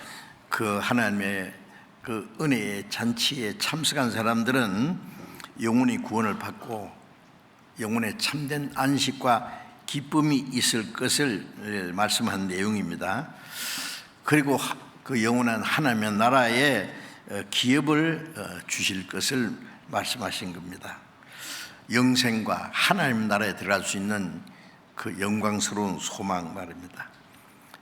그 하나님의 그 은혜의 잔치에 참석한 사람들은 영원히 구원을 받고 영혼의 참된 안식과 기쁨이 있을 것을 말씀한 내용입니다. 그리고 그 영원한 하나님의 나라에 기업을 주실 것을 말씀하신 겁니다. 영생과 하나님 나라에 들어갈 수 있는 그 영광스러운 소망 말입니다.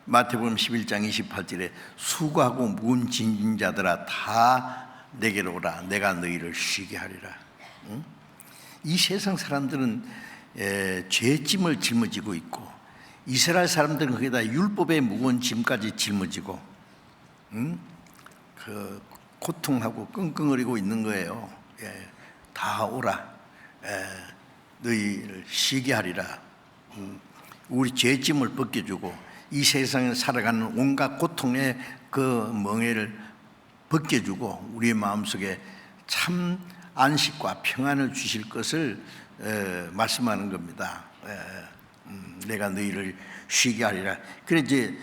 마태복음 11장 28절에 수고하고 무거운 짐진 자들아 다 내게로 오라 내가 너희를 쉬게 하리라. 이 세상 사람들은 죄짐을 짊어지고 있고 이스라엘 사람들은 거기다 율법의 무거운 짐까지 짊어지고 그 고통하고 끙끙거리고 있는 거예요. 다 오라 너희를 쉬게 하리라. 우리 죄짐을 벗겨주고 이 세상에 살아가는 온갖 고통의 그 멍에를 벗겨주고 우리의 마음속에 참 안식과 평안을 주실 것을 말씀하는 겁니다. 내가 너희를 쉬게 하리라. 그래 이제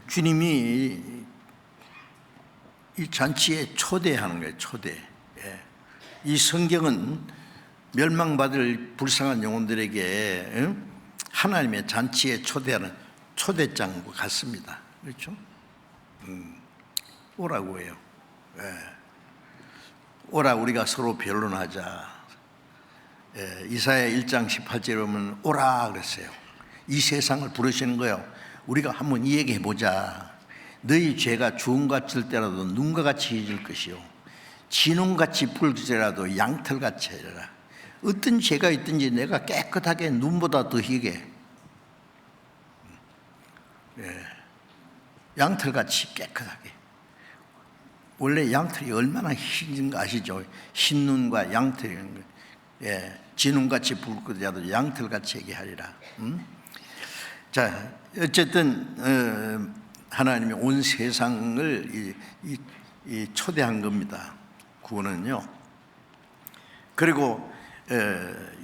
주님이 이 잔치에 초대하는 거예요. 초대. 이 성경은 멸망받을 불쌍한 영혼들에게 하나님의 잔치에 초대하는 초대장과 같습니다. 그렇죠? 오라고 해요. 오라 우리가 서로 변론하자. 이사야 1장 18절에 보면 오라 그랬어요. 이 세상을 부르시는 거예요. 우리가 한번 이 얘기 해보자. 너희 죄가 주홍같을 때라도 눈과 같이 해질 것이요 진홍같이 붉을지라도 양털같이 해라. 어떤 죄가 있든지 내가 깨끗하게 눈보다 더 희게 양털같이 깨끗하게. 원래 양털이 얼마나 흰 거 아시죠? 흰 눈과 양털이 진홍같이 붉을지라도 양털같이 하게 하리라. 자, 어쨌든 하나님이 온 세상을 초대한 겁니다. 구원은요. 그리고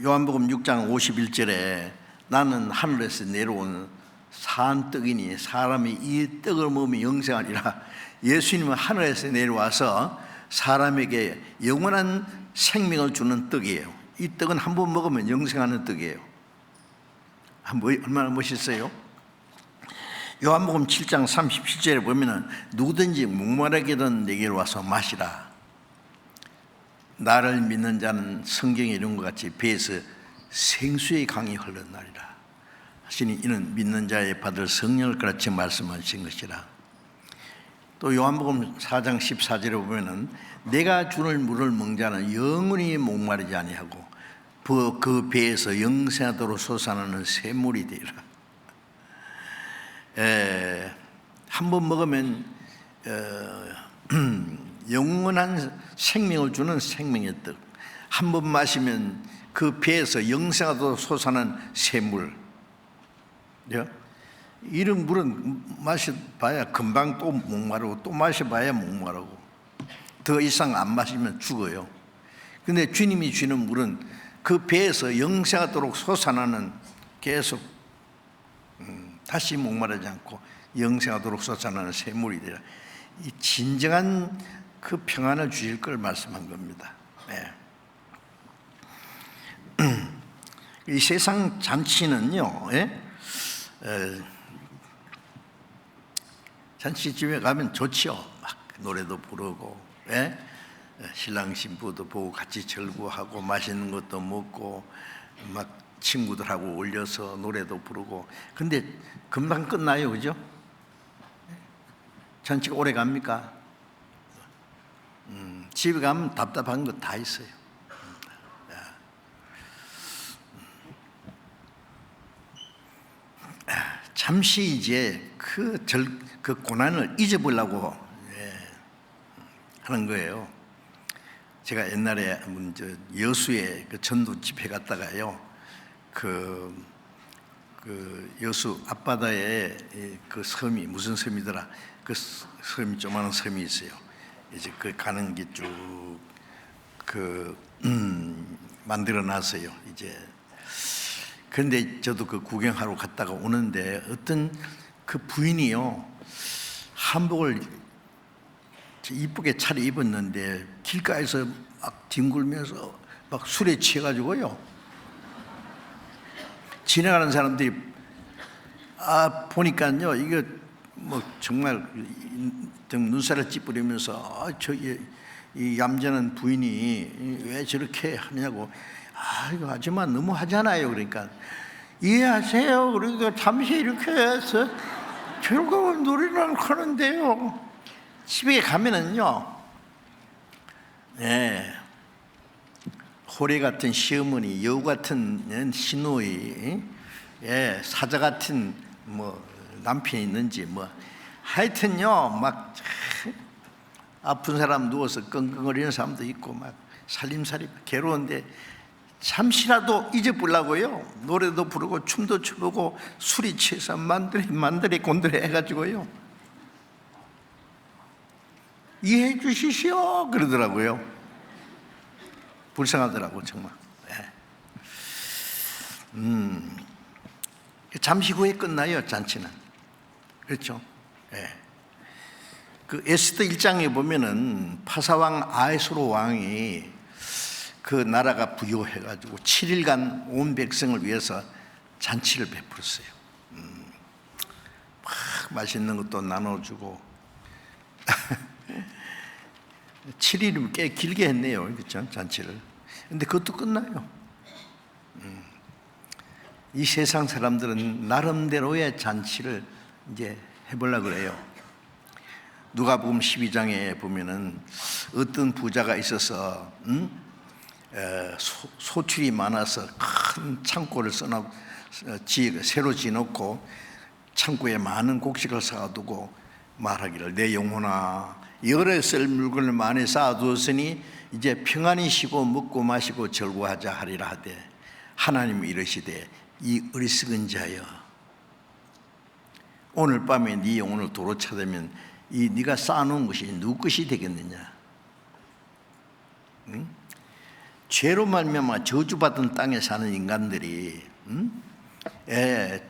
요한복음 6장 51절에 나는 하늘에서 내려온 산 떡이니 사람이 이 떡을 먹으면 영생하리라. 예수님은 하늘에서 내려와서 사람에게 영원한 생명을 주는 떡이에요. 이 떡은 한 번 먹으면 영생하는 떡이에요. 얼마나 멋있어요? 요한복음 7장 37절에 보면은 누구든지 목마르게든 내게로 와서 마시라. 나를 믿는 자는 성경에 이런 것 같이 배에서 생수의 강이 흘러나리라 하시니 이는 믿는 자에 받을 성령을 그렇게 말씀하신 것이라. 또 요한복음 4장 14절에 보면은 내가 주는 물을 먹는 자는 영원히 목마르지 아니하고 그 배에서 영생하도록 솟아나는 샘물이 되리라. 한 번 먹으면 영원한 생명을 주는 생명의 떡. 한 번 마시면 그 배에서 영생하도록 솟아나는 샘물. 이런 물은 마셔봐야 금방 또 목마르고 또 마셔봐야 목마르고 더 이상 안 마시면 죽어요. 근데 주님이 주는 물은 그 배에서 영생하도록 솟아나는 계속 다시 목마르지 않고 영생하도록 솟아나는 샘물이 되라. 이 진정한 그 평안을 주실 걸 말씀한 겁니다. 이 세상 잔치는요, 잔치집에 가면 좋지요. 막 노래도 부르고, 신랑 신부도 보고 같이 절구하고 맛있는 것도 먹고 막 친구들하고 올려서 노래도 부르고. 근데 금방 끝나요, 그죠? 잔치가 오래 갑니까? 집에 가면 답답한 거 다 있어요. 잠시 이제 그 고난을 잊어보려고 하는 거예요. 제가 옛날에 여수에 그 전도 집회 갔다가요, 그 여수 앞바다에 그 섬이 무슨 섬이더라? 그 섬이 조그마한 섬이 있어요. 이제 그 가는 게 쭉 만들어 놨어요. 이제 그런데 저도 그 구경하러 갔다가 오는데 어떤 그 부인이요, 한복을 이쁘게 차려입었는데 길가에서 막 뒹굴면서 막 술에 취해가지고요, 지나가는 사람들이 보니까요, 이거 뭐 정말 눈살을 찌푸리면서 이 얌전한 부인이 왜 저렇게 하냐고, 이거 아줌마 너무 하잖아요. 그러니까 이해하세요. 그러니까 잠시 이렇게 해서 즐거운 놀이를 하는데요, 집에 가면은요, 호래 같은 시어머니, 여우 같은 시누이, 사자 같은 뭐 남편이 있는지 뭐 하여튼요, 막 아픈 사람 누워서 끙끙거리는 사람도 있고 막 살림살이 괴로운데 잠시라도 잊어보려고요, 노래도 부르고 춤도 춰보고 술이 취해서 만들이 곤드레 해가지고요, 이해해 주시시오 그러더라고요. 불쌍하더라고 정말. 잠시 후에 끝나요, 잔치는. 그렇죠? 그 에스더 1장에 보면은 파사왕 아에스로 왕이 그 나라가 부요해가지고 7일간 온 백성을 위해서 잔치를 베풀었어요. 막 맛있는 것도 나눠주고 7일이면 꽤 길게 했네요, 그렇죠? 잔치를. 근데 그것도 끝나요. 이 세상 사람들은 나름대로의 잔치를 이제 해보려고 그래요. 누가복음 12장에 보면은 어떤 부자가 있어서 소출이 많아서 큰 창고를 새로 지어놓고 창고에 많은 곡식을 쌓아두고 말하기를, 내 영혼아, 여러 쓸 물건을 많이 쌓아두었으니 이제 평안히 쉬고 먹고 마시고 즐거워하자 하리라 하되, 하나님이 이르시되, 이 어리석은 자여, 오늘 밤에 네 영혼을 도로 찾으면 이 네가 쌓아놓은 것이 누구 것이 되겠느냐? 응? 죄로 말미암아 저주받은 땅에 사는 인간들이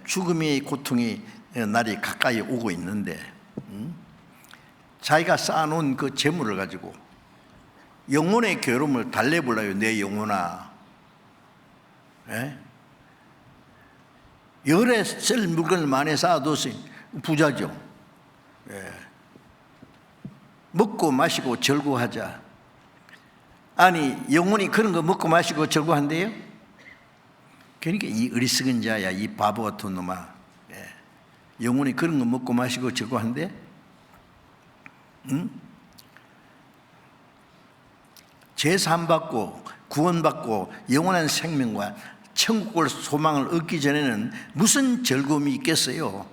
죽음의 고통이 날이 가까이 오고 있는데 자기가 쌓아놓은 그 재물을 가지고 영혼의 괴로움을 달래보려요. 내 영혼아, 열에 쓸 물건을 많이 쌓아뒀으니 부자죠. 먹고 마시고 즐거워하자. 아니, 영혼이 그런 거 먹고 마시고 즐거워한대요? 그러니까 이 어리석은 자야, 이 바보 같은 놈아, 영혼이 그런 거 먹고 마시고 즐거워한대? 응? 제사함받고 구원받고 영원한 생명과 천국을 소망을 얻기 전에는 무슨 즐거움이 있겠어요?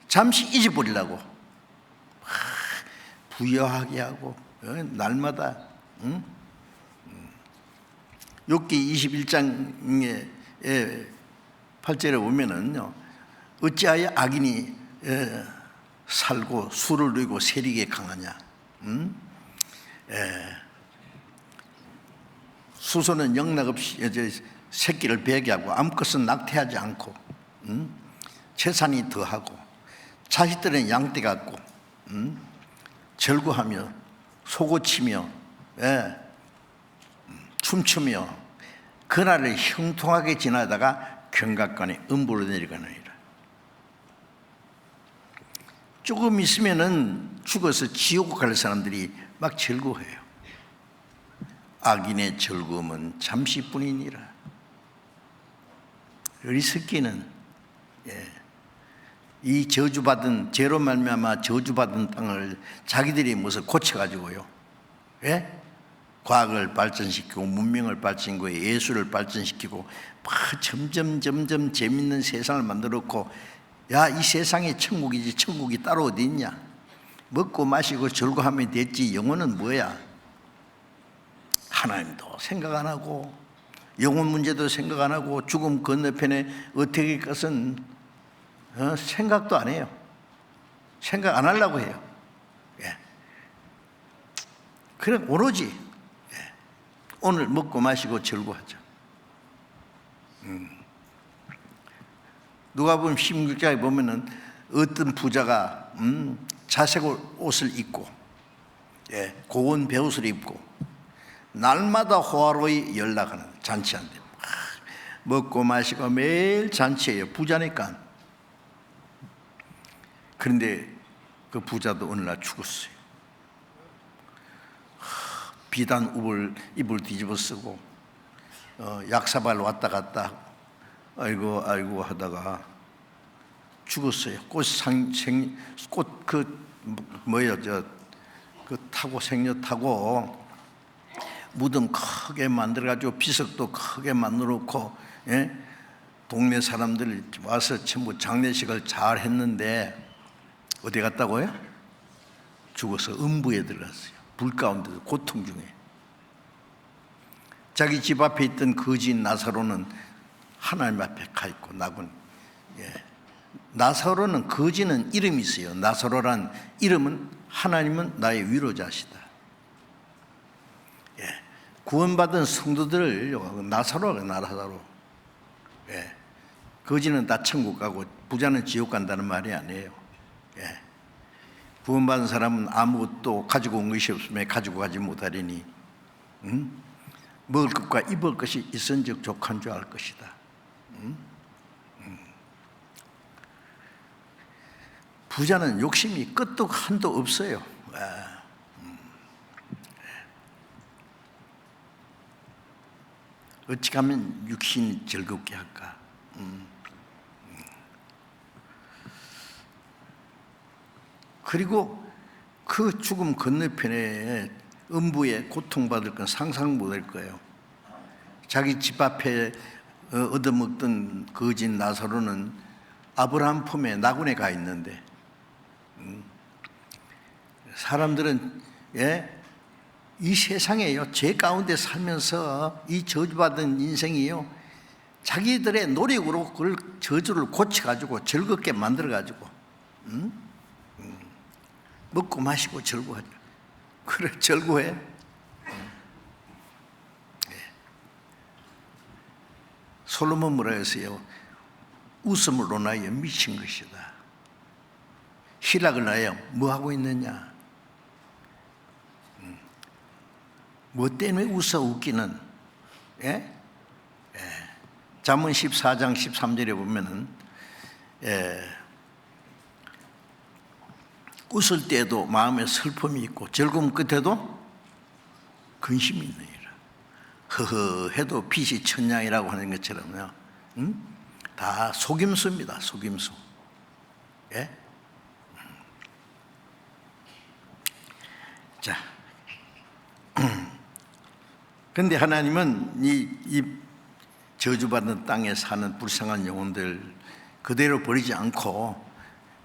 잠시 잊어버리려고 부여하게 하고 날마다. 욥기 21장에 8절에 보면은요, 어찌하여 악인이 살고 술을 누이고 세리게 강하냐? 수소는 영락없이 새끼를 베게 하고 암컷은 낙태하지 않고, 재산이 더하고 자식들은 양떼 같고, 절구하며 소고치며 춤추며 그날을 형통하게 지나다가 경각관에 음부로 내려가느니라. 조금 있으면은 죽어서 지옥 갈 사람들이 막 즐거워해요. 악인의 즐거움은 잠시뿐이니라. 어리석기는 이 저주받은, 죄로 말미암아 저주받은 땅을 자기들이 무슨 고쳐가지고요, 과학을 발전시키고 문명을 발전시키고 예술을 발전시키고 막 점점 재밌는 세상을 만들었고, 야, 이 세상이 천국이지 천국이 따로 어디 있냐? 먹고 마시고 즐거워하면 됐지 영혼은 뭐야? 하나님도 생각 안 하고 영혼 문제도 생각 안 하고 죽음 건너편에 어떻게 할 것은 생각도 안 해요. 생각 안 하려고 해요. 예. 그냥 오로지 오늘 먹고 마시고 즐거워하죠. 누가복음 16장에 보면은 어떤 부자가 자색 옷을 입고 고운 베옷을 입고 날마다 호화로이 연락하는 잔치한대. 먹고 마시고 매일 잔치예요. 부자니까. 그런데 그 부자도 어느 날 죽었어요. 비단 이불 뒤집어 쓰고 약사발 왔다 갔다 아이고 하다가 죽었어요. 타고 생녀 타고 무덤 크게 만들어가지고 비석도 크게 만들어놓고 동네 사람들 와서 전부 장례식을 잘 했는데 어디 갔다고요? 죽어서 음부에 들어갔어요. 불 가운데서 고통 중에. 자기 집 앞에 있던 거지 나사로는 하나님 앞에 가 있고 나군. 나사로는 거지는 이름이 있어요. 나사로란 이름은 하나님은 나의 위로자시다. 구원받은 성도들을 나사로가 나사로. 거지는 다 천국 가고 부자는 지옥 간다는 말이 아니에요. 구원받은 사람은 아무것도 가지고 온 것이 없으면 가지고 가지 못하리니 먹을 것과 입을 것이 있은즉 족한 줄 알 것이다. 부자는 욕심이 끝도 한도 없어요. 어찌 하면 육신이 즐겁게 할까? 그리고 그 죽음 건너편에 음부에 고통받을 건 상상 못할 거예요. 자기 집 앞에 얻어먹던 거지 나사로는 아브라함 품에 나군에 가 있는데 사람들은 이 세상에요 죄 가운데 살면서 이 저주받은 인생이요 자기들의 노력으로 그걸 저주를 고쳐가지고 즐겁게 만들어가지고 먹고 마시고 즐거워하죠. 그래 즐거워해. 솔로몬 뭐라 했어요? 웃음으로 나여 미친 것이다. 희락을 나여 뭐하고 있느냐? 뭐 때문에 웃어 웃기는? 잠언 14장 13절에 보면은 웃을 때에도 마음에 슬픔이 있고 즐거움 끝에도 근심이 있느니라. 허허 해도 빛이 천냥이라고 하는 것처럼요. 다 속임수입니다. 속임수. 자, 그런데 하나님은 이 저주받은 땅에 사는 불쌍한 영혼들 그대로 버리지 않고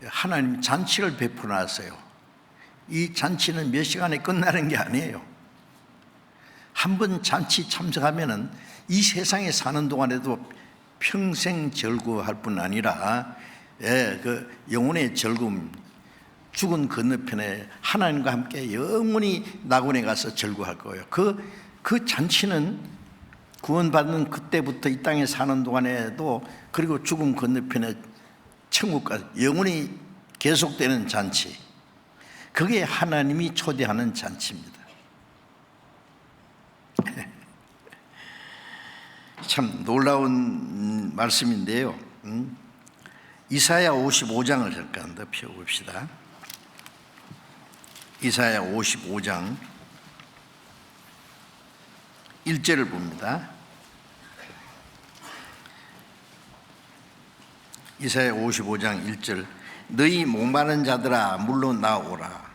하나님 잔치를 베풀어 놨어요. 이 잔치는 몇 시간에 끝나는 게 아니에요. 한 번 잔치 참석하면은 이 세상에 사는 동안에도 평생 즐거워할 뿐 아니라 그 영혼의 즐거움 죽은 건너편에 하나님과 함께 영원히 낙원에 가서 즐거워할 거예요. 그 잔치는 구원받는 그때부터 이 땅에 사는 동안에도 그리고 죽음 건너편에 천국까지 영원히 계속되는 잔치, 그게 하나님이 초대하는 잔치입니다. 참 놀라운 말씀인데요. 이사야 55장을 잠깐 더 펴봅시다. 이사야 55장 1절을 봅니다. 이사야 55장 1절 너희 목마른 자들아 물론 나오라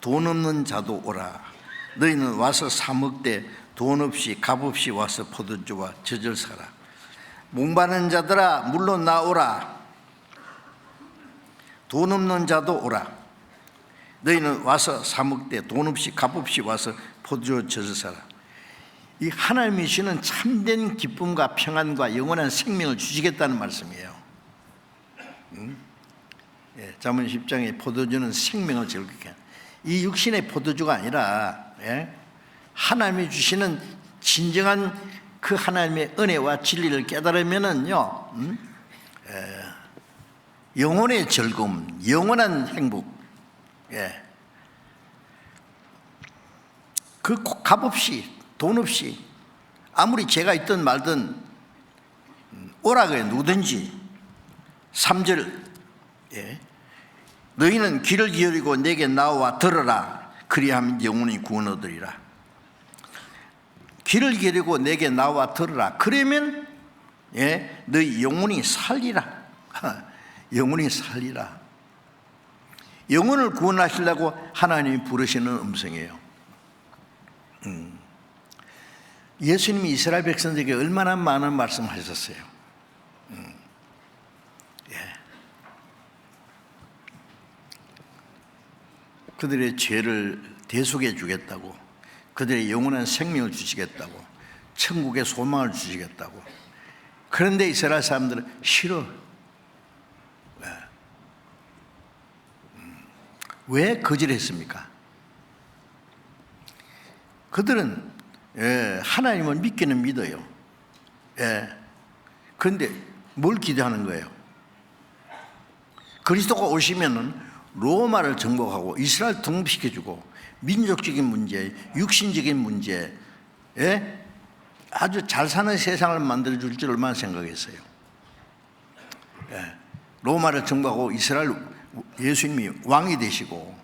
돈 없는 자도 오라 너희는 와서 사 먹되 돈 없이 값 없이 와서 포도주와 젖을 사라. 목마른 자들아 물론 나오라 돈 없는 자도 오라 너희는 와서 사 먹되 돈 없이 값 없이 와서 포도주 젖을 사라. 이 하나님이 주시는 참된 기쁨과 평안과 영원한 생명을 주시겠다는 말씀이에요. 잠언 10장에 포도주는 생명을 즐기게, 이 육신의 포도주가 아니라 하나님이 주시는 진정한 그 하나님의 은혜와 진리를 깨달으면은요, 영혼의 즐거움, 영원한 행복, 그 값 없이, 돈 없이, 아무리 죄가 있든 말든 오라그래 누구든지. 3절, 너희는 귀를 기울이고 내게 나와 들으라. 그리하면 영원히 구원 얻으리라. 귀를 기울이고 내게 나와 들으라. 그러면 너희 영혼이 살리라. 영혼이 살리라. 영혼을 구원하시려고 하나님이 부르시는 음성이에요. 예수님이 이스라엘 백성들에게 얼마나 많은 말씀하셨어요. 그들의 죄를 대속해 주겠다고, 그들의 영원한 생명을 주시겠다고, 천국의 소망을 주시겠다고. 그런데 이스라엘 사람들은 싫어. 왜 거절했습니까? 그들은 하나님을 믿기는 믿어요. 그런데 뭘 기대하는 거예요? 그리스도가 오시면은 로마를 정복하고 이스라엘 등록시켜주고 민족적인 문제, 육신적인 문제, 아주 잘 사는 세상을 만들어줄 줄 얼마나 생각했어요. 로마를 정복하고 이스라엘 예수님이 왕이 되시고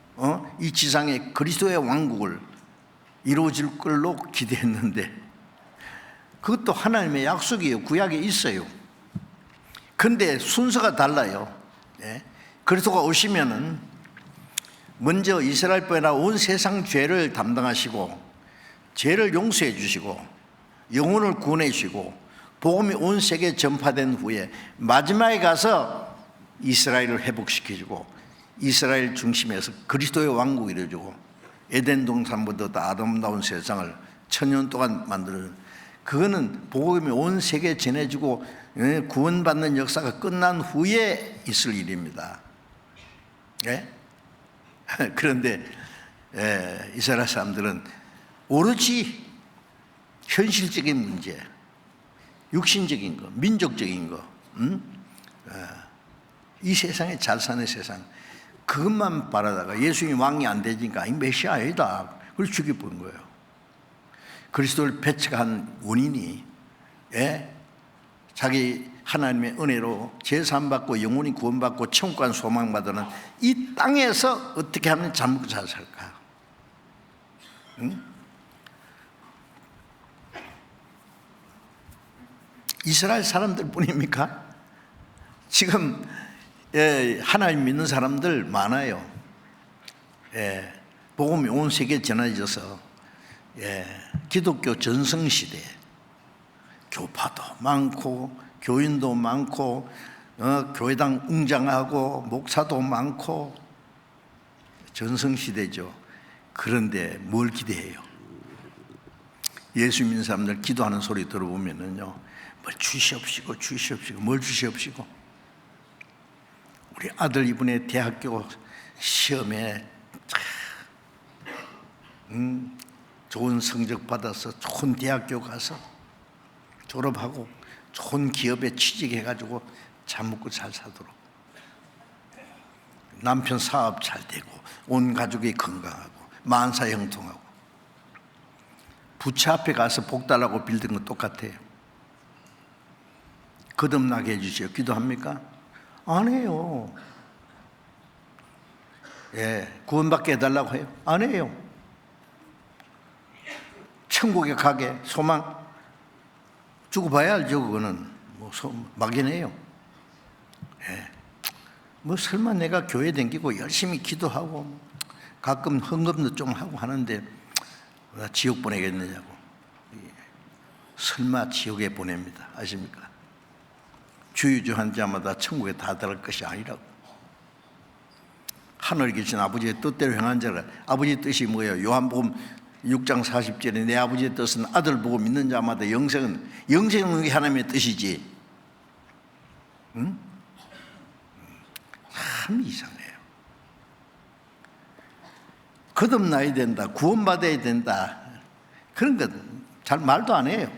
이 지상에 그리스도의 왕국을 이루어질 걸로 기대했는데, 그것도 하나님의 약속이에요. 구약에 있어요. 그런데 순서가 달라요. 그리스도가 오시면은 먼저 이스라엘뿐만 온 세상 죄를 담당하시고 죄를 용서해 주시고 영혼을 구원해 주시고 복음이 온 세계에 전파된 후에 마지막에 가서 이스라엘을 회복시켜주고 이스라엘 중심에서 그리스도의 왕국을 이루어주고 에덴 동산보다 아름다운 세상을 1000년 동안 만드는, 그거는 복음이 온 세계에 전해지고 구원받는 역사가 끝난 후에 있을 일입니다. 그런데 이스라엘 사람들은 오로지 현실적인 문제, 육신적인 거, 민족적인 거, 이 세상에 잘 사는 세상, 그것만 바라다가 예수님이 왕이 안 되니까 이 메시아 아니다, 그걸 죽여본 거예요. 그리스도를 배척한 원인이 자기 하나님의 은혜로 제사함받고 영원히 구원받고 천국간 소망받는 이 땅에서 어떻게 하면 잘 먹고 잘 살까? 이스라엘 사람들 뿐입니까? 지금 하나님 믿는 사람들 많아요. 복음이 온 세계에 전해져서 기독교 전성시대, 교파도 많고 교인도 많고 교회당 웅장하고 목사도 많고 전성시대죠. 그런데 뭘 기대해요? 예수 믿는 사람들 기도하는 소리 들어보면은요, 뭘 주시옵시고 주시옵시고, 뭘 주시옵시고. 우리 아들 이번에 대학교 시험에 좋은 성적 받아서 좋은 대학교 가서 졸업하고 좋은 기업에 취직해가지고 잘 먹고 잘 사도록, 남편 사업 잘 되고 온 가족이 건강하고 만사 형통하고. 부처 앞에 가서 복 달라고 빌든 건 똑같아요. 거듭나게 해주세요. 기도합니까? 안 해요. 구원받게 해달라고 해요? 안 해요. 천국에 가게 소망 주고봐야 알죠. 그거는 뭐 막연해요. 뭐 설마 내가 교회 다니고 열심히 기도하고 가끔 헌금도 좀 하고 하는데 나 지옥 보내겠느냐고. 설마 지옥에 보냅니다. 아십니까? 주유주한 자마다 천국에 다 들어갈 것이 아니라고. 하늘에 계신 아버지의 뜻대로 행한 자라. 아버지의 뜻이 뭐예요? 요한복음 6장 40절에 내 아버지의 뜻은 아들 보고 믿는 자마다 영생은 하나님의 뜻이지. 응? 참 이상해요. 거듭나야 된다, 구원받아야 된다, 그런 건 잘 말도 안 해요.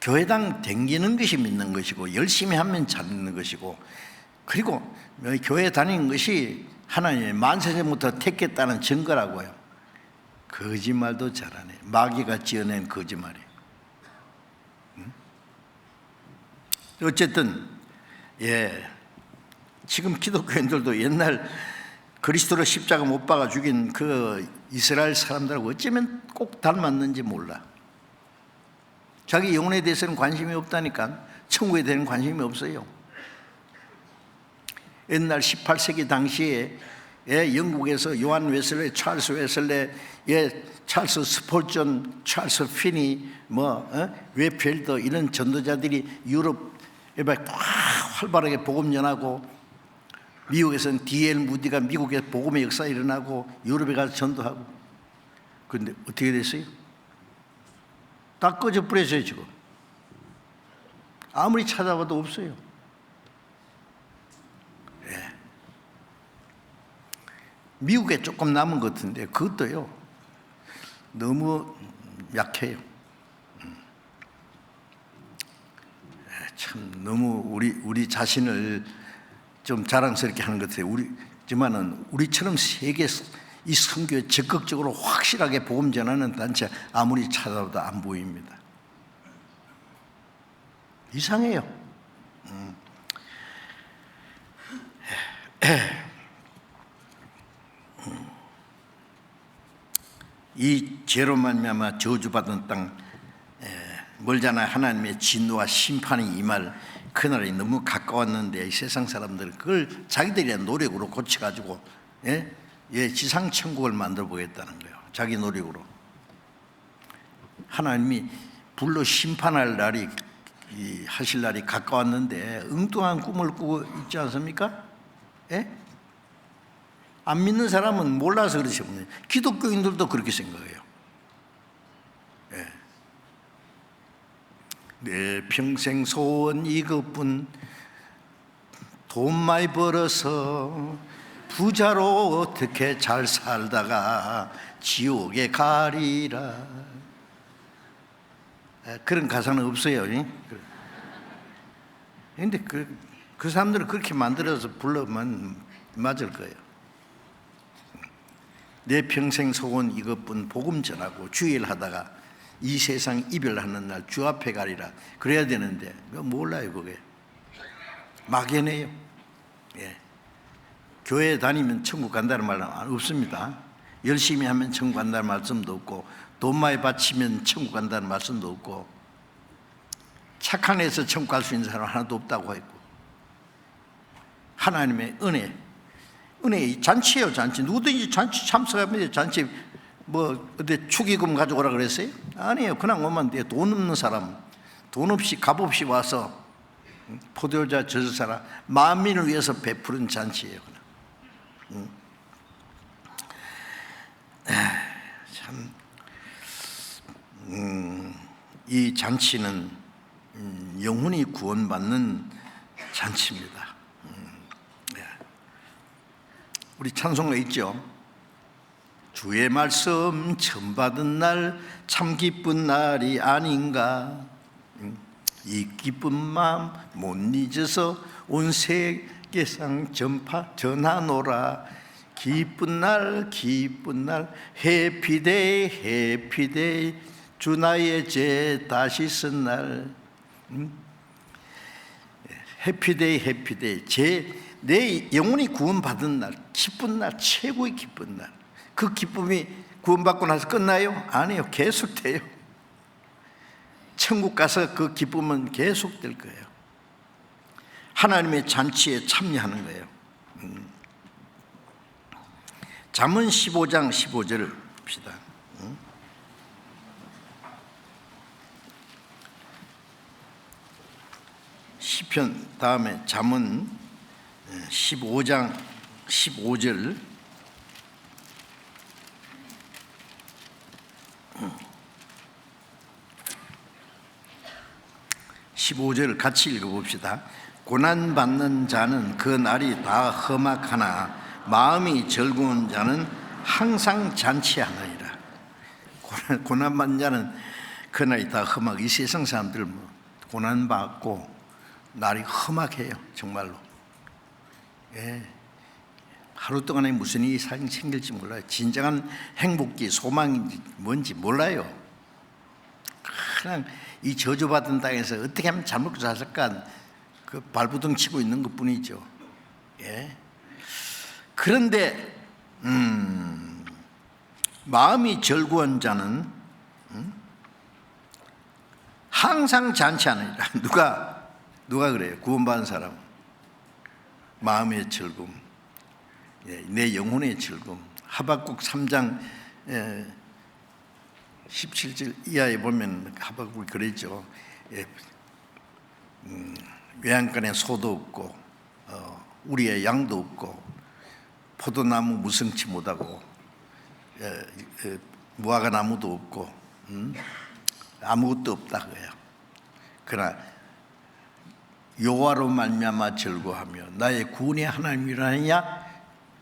교회당 댕기는 것이 믿는 것이고, 열심히 하면 잘 믿는 것이고, 그리고 교회 다니는 것이 하나님의 만세전부터 택했다는 증거라고요. 거짓말도 잘하네. 마귀가 지어낸 거짓말이에요. 어쨌든 지금 기독교인들도 옛날 그리스도를 십자가 못 박아 죽인 그 이스라엘 사람들하고 어쩌면 꼭 닮았는지 몰라. 자기 영혼에 대해서는 관심이 없다니까. 천국에 대한 관심이 없어요. 옛날 18세기 당시에 영국에서 요한 웨슬레, 찰스 웨슬레, 찰스 스폴전, 찰스 피니, 웨펠더 이런 전도자들이 유럽에 활발하게 복음 전하고, 미국에서는 D.L. 무디가 미국의 복음의 역사가 일어나고 유럽에 가서 전도하고. 그런데 어떻게 됐어요? 다 꺼져 버렸어요. 지금 아무리 찾아봐도 없어요. 미국에 조금 남은 것 같은데 그것도요 너무 약해요. 참 너무 우리 자신을 좀 자랑스럽게 하는 것 같아요. 하지만은 우리처럼 세계 이 선교에 적극적으로 확실하게 복음 전하는 단체 아무리 찾아봐도 안 보입니다. 이상해요. 이 죄로 말미암아 저주받은 땅, 멀잖아요. 하나님의 진노와 심판이 임할 그날이 너무 가까웠는데 이 세상 사람들은 그걸 자기들의 노력으로 고쳐가지고 지상 천국을 만들어 보겠다는 거예요. 자기 노력으로. 하나님이 불로 심판할 날이 하실 날이 가까웠는데 엉뚱한 꿈을 꾸고 있지 않습니까? 안 믿는 사람은 몰라서 그렇지. 기독교인들도 그렇게 생각해요. 내 평생 소원 이것뿐, 돈 많이 벌어서 부자로 어떻게 잘 살다가 지옥에 가리라. 그런 가사는 없어요. 그런데 그 사람들은 그렇게 만들어서 불러면 맞을 거예요. 내 평생 소원 이것뿐, 복음 전하고 주일 하다가 이 세상 이별하는 날 주 앞에 가리라. 그래야 되는데 몰라요. 그게 막연해요. 교회 다니면 천국 간다는 말은 없습니다. 열심히 하면 천국 간다는 말씀도 없고, 돈 많이 바치면 천국 간다는 말씀도 없고, 착한 애에서 천국 갈 수 있는 사람 하나도 없다고 했고, 하나님의 은혜 잔치예요. 잔치. 누구든지 잔치 참석하면 잔치 어디 축의금 가져오라 그랬어요? 아니에요. 그냥 오면 돼. 돈 없는 사람, 돈 없이 값 없이 와서 포도주자 저주사라 만민을 위해서 베푸는 잔치예요. 참, 이 잔치는 영혼이 구원받는 잔치입니다. 우리 찬송가 있죠? 주의 말씀 처음 받은 날 참 기쁜 날이 아닌가. 이 기쁜 마음 못 잊어서 온 세계상 전하노라. 기쁜 날 기쁜 날 해피데이 해피데이, 주 나의 죄 다시 쓴 날. 해피데이 해피데이, 내 영혼이 구원받은 날, 기쁜 날, 최고의 기쁜 날. 그 기쁨이 구원받고 나서 끝나요? 아니에요. 계속돼요. 천국 가서 그 기쁨은 계속될 거예요. 하나님의 잔치에 참여하는 거예요. 잠언 15장 15절을 봅시다. 시편 다음에 잠언 15장 15절. 15절 같이 읽어봅시다. 고난받는 자는 그 날이 다 험악하나 마음이 즐거운 자는 항상 잔치하느니라. 고난받는 자는 그 날이 다 험악. 이 세상 사람들 고난받고 날이 험악해요, 정말로. 예. 하루 동안에 무슨 일이 생길지 몰라요. 진정한 행복이 소망인지 뭔지 몰라요. 그냥 이 저주받은 땅에서 어떻게 하면 잘 먹고 잘 살까 그 발부둥 치고 있는 것 뿐이죠. 예. 그런데 마음이 즐거운 자는 항상 잔치하느니라. 누가 그래요? 구원받은 사람. 마음의 즐거움, 내 영혼의 즐거움. 하박국 3장 17절 이하에 보면 하박국이 그랬죠. 외양간에 소도 없고 우리의 양도 없고 포도나무 무성치 못하고 무화과 나무도 없고 아무것도 없다 그래요. 그러나 여호와로 말미암아 즐거워하며 나의 구원의 하나님이라느냐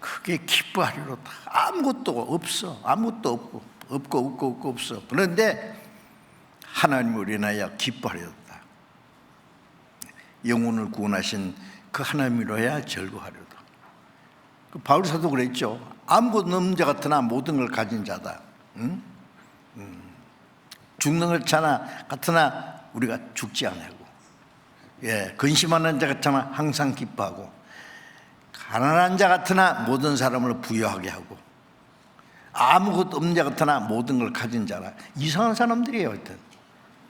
크게 기뻐하리로다. 아무것도 없어. 아무것도 없어. 그런데 하나님을 인하여 기뻐하리로다. 영혼을 구원하신 그 하나님으로 해야 즐거워하리로다. 바울 사도 그랬죠. 아무것도 없는 자 같으나 모든 걸 가진 자다. 죽는 것 같으나 우리가 죽지 않고, 근심하는 자 같으나 항상 기뻐하고, 가난한 자 같으나 모든 사람을 부유하게 하고, 아무것도 없는 자 같으나 모든 걸 가진 자라. 이상한 사람들이에요, 하여튼.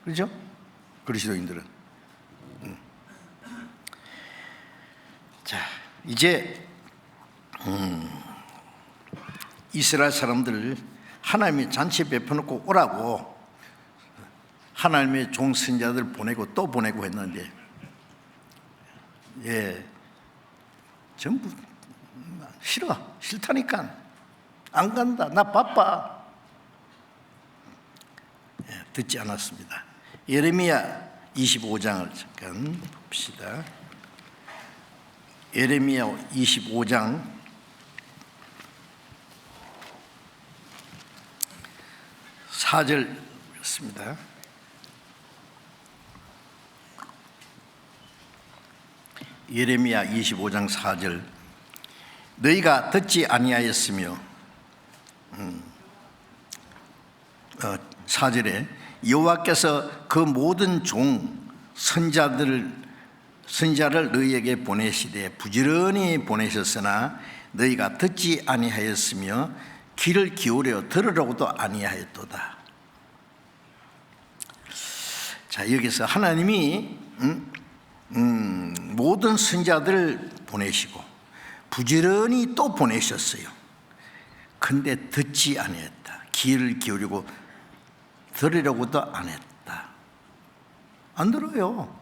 그렇죠? 그리스도인들은. 자, 이제 이스라엘 사람들 하나님이 잔치 베풀어놓고 오라고 하나님의 종 선지자들 보내고 또 보내고 했는데, 전부 싫다니까 안 간다. 나 바빠. 듣지 않았습니다. 예레미야 25장을 잠깐 봅시다. 예레미야 25장 4절 읽습니다. 예레미야 25장 4절. 너희가 듣지 아니하였으며 4절에 여호와께서 그 모든 종 선자를 너희에게 보내시되 부지런히 보내셨으나 너희가 듣지 아니하였으며 귀를 기울여 들으려고도 아니하였도다. 자, 여기서 하나님이 모든 선자들을 보내시고 부지런히 또 보내셨어요. 근데 듣지 아니했다. 귀를 기울이고 들으려고도 안 했다. 안 들어요.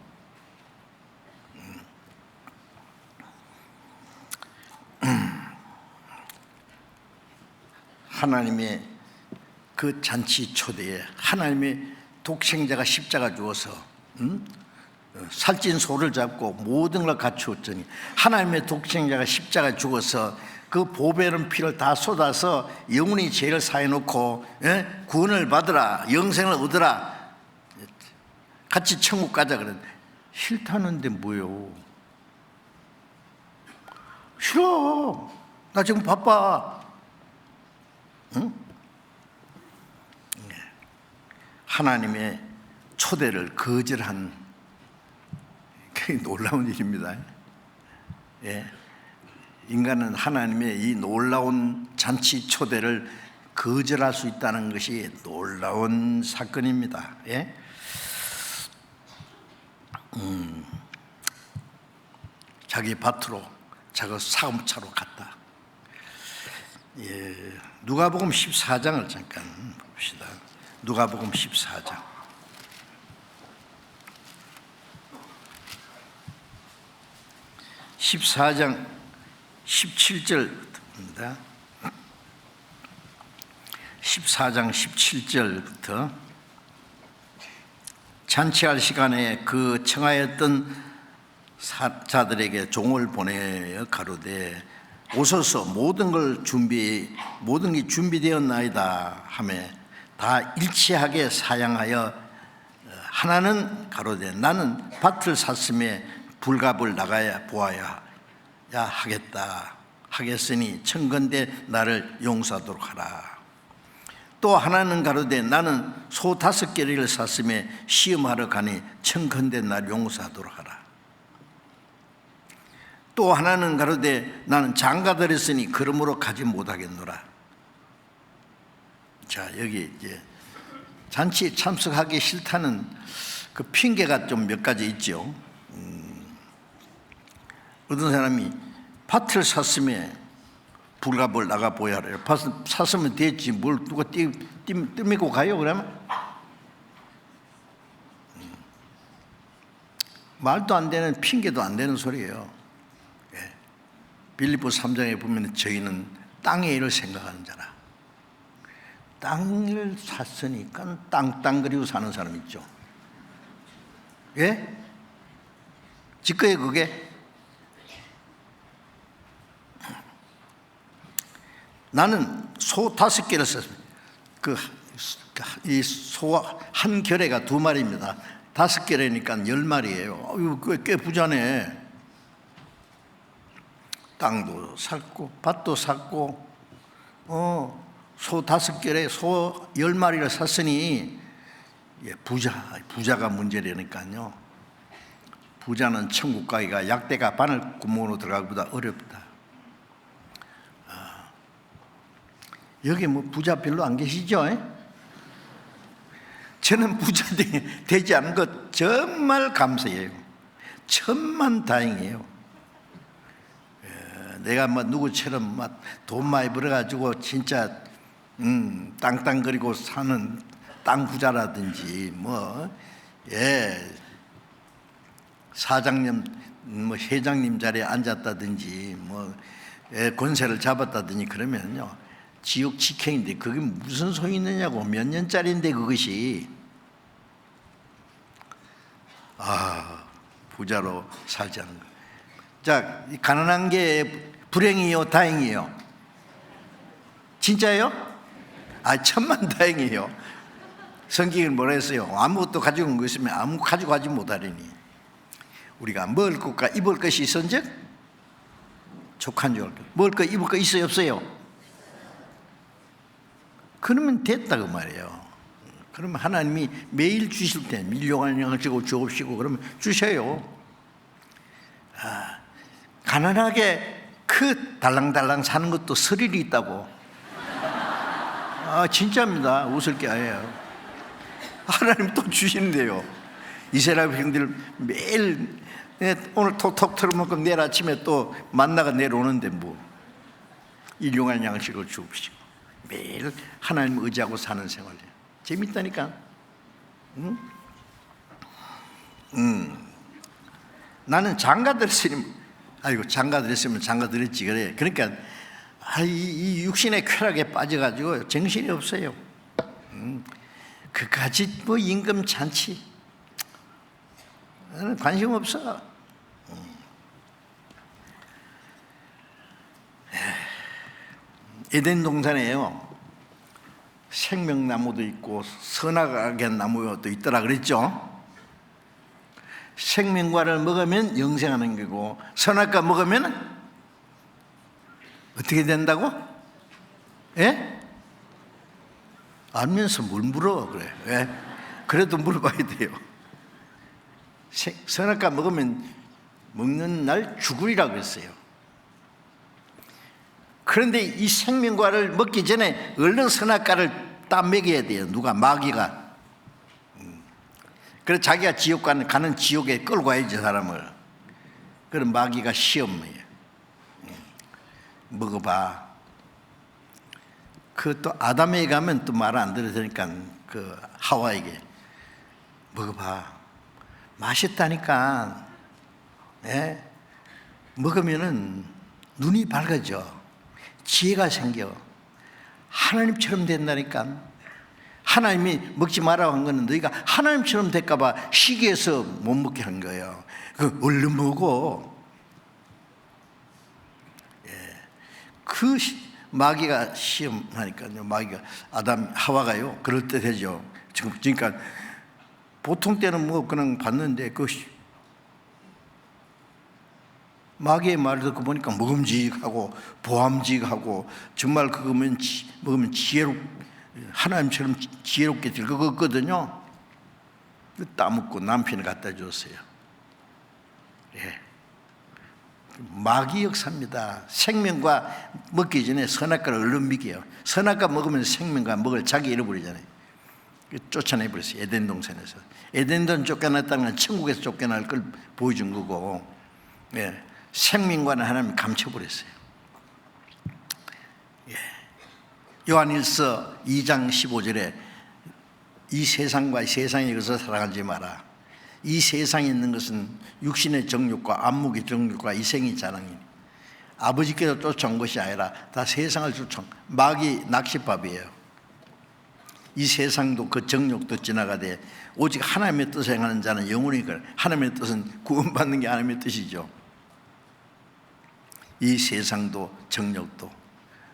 하나님의 그 잔치 초대에 하나님의 독생자가 십자가 주어서 살찐 소를 잡고 모든 걸 갖추었더니 하나님의 독생자가 십자가 죽어서 그 보배는 피를 다 쏟아서 영원히 죄를 사해놓고 구원을 받으라, 영생을 얻으라, 같이 천국 가자 그랬는데 싫다는데 뭐요? 싫어. 나 지금 바빠. 응? 하나님의 초대를 거절한 놀라운 일입니다. 인간은 하나님의 이 놀라운 잔치 초대를 거절할 수 있다는 것이 놀라운 사건입니다. 자기 밭으로 자기 사업차로 갔다. 누가복음 14장을 잠깐 봅시다. 누가복음 14장 14장 17절입니다. 14장 17절부터 잔치할 시간에 그 청하였던 자들에게 종을 보내어 가로되 오소서 모든 게 준비되었나이다 하며 다 일치하게 사양하여 하나는 가로되 나는 밭을 샀음에 불갑을 나가야 보아야 하겠으니 청건대 나를 용서하도록 하라. 또 하나는 가로되 나는 소 5개를 샀음에 시험하러 가니 청건대 나를 용서하도록 하라. 또 하나는 가로되 나는 장가들었으니 그러므로 가지 못하겠노라. 자, 여기 이제 잔치 참석하기 싫다는 그 핑계가 좀 몇 가지 있죠. 어떤 사람이 밭을 샀으면 불갑을 나가 보야 해요. 밭 샀으면 됐지 뭘 누가 띠미고 가요 그러면? 말도 안 되는 핑계도 안 되는 소리예요. 빌립보 3장에 보면 저희는 땅의 일을 생각하는 자라. 땅을 샀으니까 땅그리고 사는 사람 있죠. 예? 지꺼요 그게? 나는 소 5개를 샀습니다. 이 소 한 결에가 2마리입니다. 5개라니까 10마리예요. 이거 꽤 부자네. 땅도 샀고 밭도 샀고 소 5개에 소 10마리를 샀으니 부자가 문제라니까요. 부자는 천국 가기가 약대가 바늘 구멍으로 들어가기보다 어렵다. 여기 뭐 부자 별로 안 계시죠? 저는 부자 되지 않은 것 정말 감사해요. 천만다행이에요. 내가 뭐 누구처럼 막 돈 많이 벌어가지고 진짜 땅땅거리고 사는 땅 부자라든지 사장님 회장님 자리에 앉았다든지 권세를 잡았다든지 그러면요 지옥 직행인데 그게 무슨 소용이 있느냐고. 몇 년짜리인데 그것이. 부자로 살지 않는 거. 자, 가난한 게 불행이요 다행이요? 진짜예요? 천만다행이에요. 성경이 뭐라 했어요? 아무것도 가지고 온 거 있으면 아무 가지고 가지 못하리니 우리가 먹을 것과 입을 것이 있은즉 족한 줄 알고. 먹을 거 입을 거 있어요 없어요? 그러면 됐다 그 말이에요. 그러면 하나님이 매일 주실 때 일용할 양을 주옵시고 그러면 주셔요. 가난하게 그 달랑달랑 사는 것도 스릴이 있다고. 진짜입니다. 웃을 게 아니에요. 하나님 또 주시는데요. 이스라엘 형들 매일 오늘 톡톡 틀어먹고 내일 아침에 또 만나가 내려오는데 일용할 양식을 주옵시고 매일 하나님 의지하고 사는 생활이에요. 재밌다니까. 나는 장가들었으니 장가들었으면 장가들었지 그래. 그러니까 이 육신의 쾌락에 빠져가지고 정신이 없어요. 그까지 임금 잔치 나는 관심 없어. 에덴 동산에요 생명나무도 있고 선악의 나무도 있더라 그랬죠. 생명과를 먹으면 영생하는 거고 선악과 먹으면 어떻게 된다고? 예? 알면서 뭘 물어 그래. 왜? 그래도 물어봐야 돼요. 선악과 먹으면 먹는 날 죽으리라고 했어요. 그런데 이 생명과를 먹기 전에 얼른 선악과를 딱 먹여야 돼요. 누가? 마귀가. 그래서 자기가 지옥 가는 지옥에 끌고 가야지 사람을. 그럼 마귀가 시험이에요. 먹어봐. 그 또 아담에게 가면 또 말 안 들으니까 그 하와에게 먹어봐. 맛있다니까. 예? 먹으면은 눈이 밝아져. 지혜가 생겨. 하나님처럼 된다니까. 하나님이 먹지 말라고 한 거는 너희가 하나님처럼 될까 봐 시기해서 못 먹게 한 거예요. 얼른 먹어. 그 마귀가 시험하니까요. 마귀가 아담 하와가요. 그럴 때 되죠. 그러니까 보통 때는 뭐 그냥 봤는데 그 마귀의 말을 듣고 보니까 먹음직하고 보암직하고 정말 그거 먹으면 하나님처럼 지혜롭게 될 것 같거든요. 따먹고 남편을 갖다 줬어요. 예. 마귀 역사입니다. 생명과 먹기 전에 선악과를 얼른 먹여요. 선악과 먹으면 생명과 먹을 자기 잃어버리잖아요. 쫓아내버렸어요. 에덴 동산에서. 에덴동 쫓겨났다는 건 천국에서 쫓겨날 걸 보여준 거고, 예. 생명과는 하나님이 감춰버렸어요. 예. 요한일서 2장 15절에 이 세상과 이 세상에 이것을 사랑하지 마라. 이 세상에 있는 것은 육신의 정욕과 안목의 정욕과 이생의 자랑이니 아버지께서 쫓아온 것이 아니라 다 세상을 쫓아온 마귀 낚시밥이에요. 이 세상도 그 정욕도 지나가되 오직 하나님의 뜻을 행하는 자는 영원히 걸. 하나님의 뜻은 구원받는 게 하나님의 뜻이죠. 이 세상도 정욕도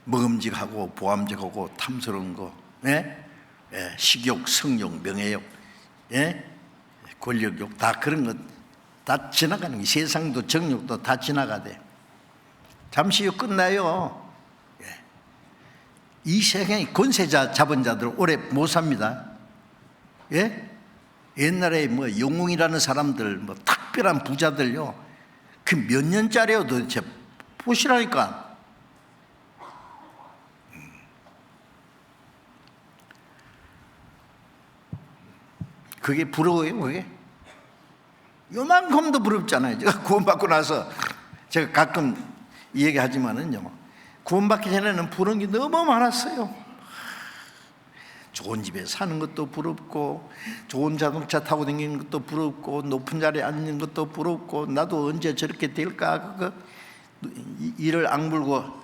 먹음직하고 보암직하고 탐스러운 거, 예? 예, 식욕, 성욕, 명예욕, 예? 권력욕, 다 그런 것 다 지나가는 게, 세상도 정욕도 다 지나가대. 잠시 후 끝나요. 예. 이 세상의 권세자 잡은 자들 오래 못 삽니다. 예? 옛날에 뭐 영웅이라는 사람들, 뭐 특별한 부자들요, 그 몇 년짜리요 도대체 보시라니까. 그게 부러워요, 그게? 요만큼도 부럽잖아요. 제가 구원받고 나서 제가 가끔 이 얘기 하지만은요, 구원받기 전에는 부러운 게 너무 많았어요. 좋은 집에 사는 것도 부럽고, 좋은 자동차 타고 다니는 것도 부럽고, 높은 자리에 앉는 것도 부럽고, 나도 언제 저렇게 될까, 그거 이를 악물고,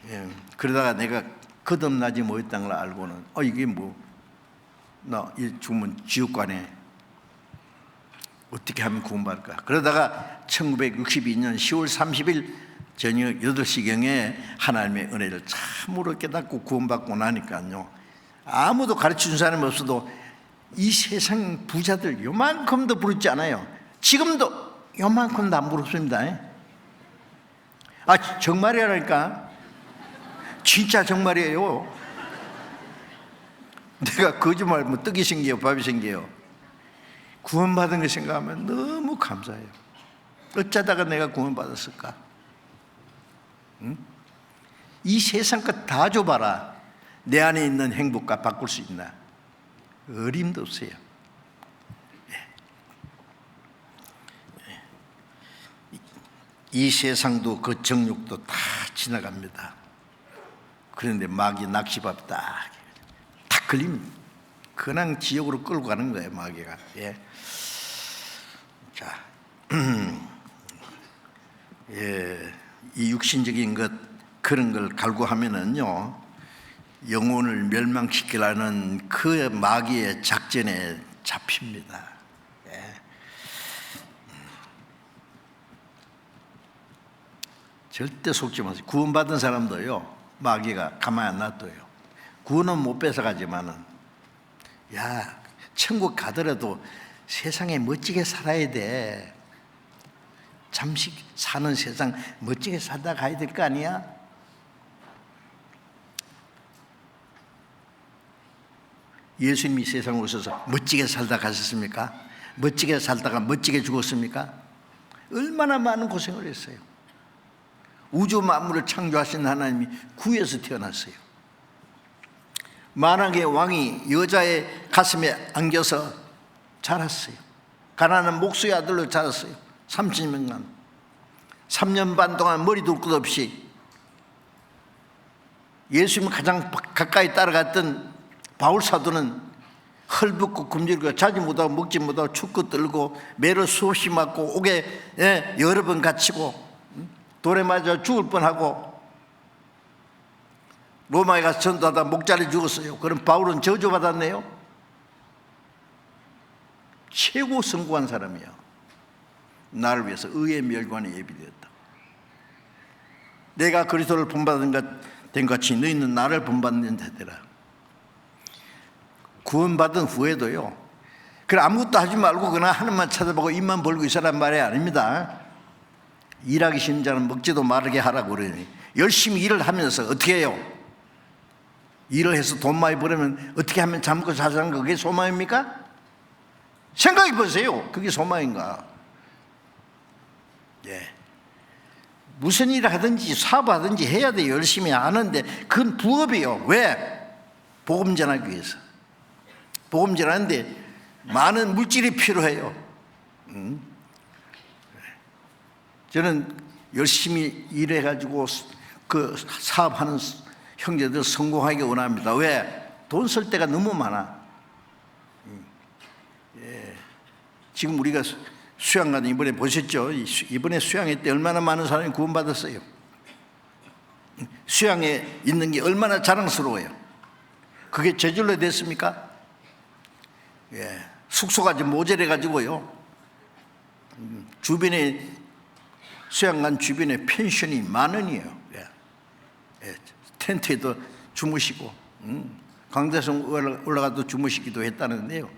예, 그러다가 내가 거듭나지 못했다는 걸 알고는 이게 뭐, 나 죽으면 지옥 가네, 어떻게 하면 구원받을까. 그러다가 1962년 10월 30일 저녁 8시경에 하나님의 은혜를 참으로 깨닫고 구원받고 나니까요, 아무도 가르쳐준 사람이 없어도 이 세상 부자들 요만큼도 부럽지 않아요. 지금도 요만큼도 안 부럽습니다. 정말이라니까. 진짜 정말이에요. 내가 거짓말 뭐 떡이 생겨요, 밥이 생겨요. 구원받은 거 생각하면 너무 감사해요. 어쩌다가 내가 구원받았을까? 응? 이 세상 것 다 줘봐라, 내 안에 있는 행복과 바꿀 수 있나? 어림도 없어요. 이 세상도 그 정욕도 다 지나갑니다. 그런데 마귀 낚시밥 딱 걸리면 그냥 지옥으로 끌고 가는 거예요, 마귀가. 예. 자, 예, 이 육신적인 것 그런 걸 갈구하면은요, 영혼을 멸망시키려는 그 마귀의 작전에 잡힙니다. 예. 절대 속지 마세요. 구원받은 사람도요, 마귀가 가만히 안 놔둬요. 구원은 못 뺏어가지만은, 야, 천국 가더라도 세상에 멋지게 살아야 돼. 잠시 사는 세상 멋지게 살다 가야 될 거 아니야? 예수님이 세상에 오셔서 멋지게 살다 가셨습니까? 멋지게 살다가 멋지게 죽었습니까? 얼마나 많은 고생을 했어요. 우주 만물을 창조하신 하나님이 구에서 태어났어요. 만왕의 왕이 여자의 가슴에 안겨서 자랐어요. 가난한 목수의 아들로 자랐어요. 30년간 3년 반 동안 머리 둘 것 없이 예수님을 가장 가까이 따라갔던 바울 사도는 헐벗고 굶주리고 자지 못하고 먹지 못하고 춥고 떨고 매를 수없이 맞고 옥에 여러 번 갇히고 돌에 맞아 죽을 뻔하고 로마에 가서 전도하다 목자리 죽었어요. 그럼 바울은 저주받았네요. 최고 성공한 사람이야. 나를 위해서 의의 멸관에 예비되었다. 내가 그리스도를 본받은 된 같이 너희는 나를 본받는 자들아. 구원받은 후에도요, 그래 아무것도 하지 말고 그냥 하늘만 쳐다보고 입만 벌고 있으란 말이 아닙니다. 일하기 싫은 자는 먹지도 마르게 하라고 그러니 열심히 일을 하면서 어떻게 해요? 일을 해서 돈 많이 벌으면 어떻게 하면 잠고 자자는 그게 소망입니까? 생각해 보세요. 그게 소망인가? 예. 무슨 일을 하든지 사업하든지 해야 돼요. 열심히 하는데 그건 부업이에요. 왜? 복음 전하기 위해서. 복음 전하는데 많은 물질이 필요해요. 저는 열심히 일해가지고 그 사업하는 형제들 성공하기 원합니다. 왜? 돈 쓸 데가 너무 많아. 예. 지금 우리가 수양관 이번에 보셨죠? 이번에 수양회 때 얼마나 많은 사람이 구원받았어요. 수양에 있는 게 얼마나 자랑스러워요. 그게 저절로 됐습니까? 예. 숙소가 좀 모자라가지고요, 주변에 수양관 주변에 펜션이 10,000원이에요. 예. 예. 텐트에도 주무시고 강대성 올라가도 주무시기도 했다는데요.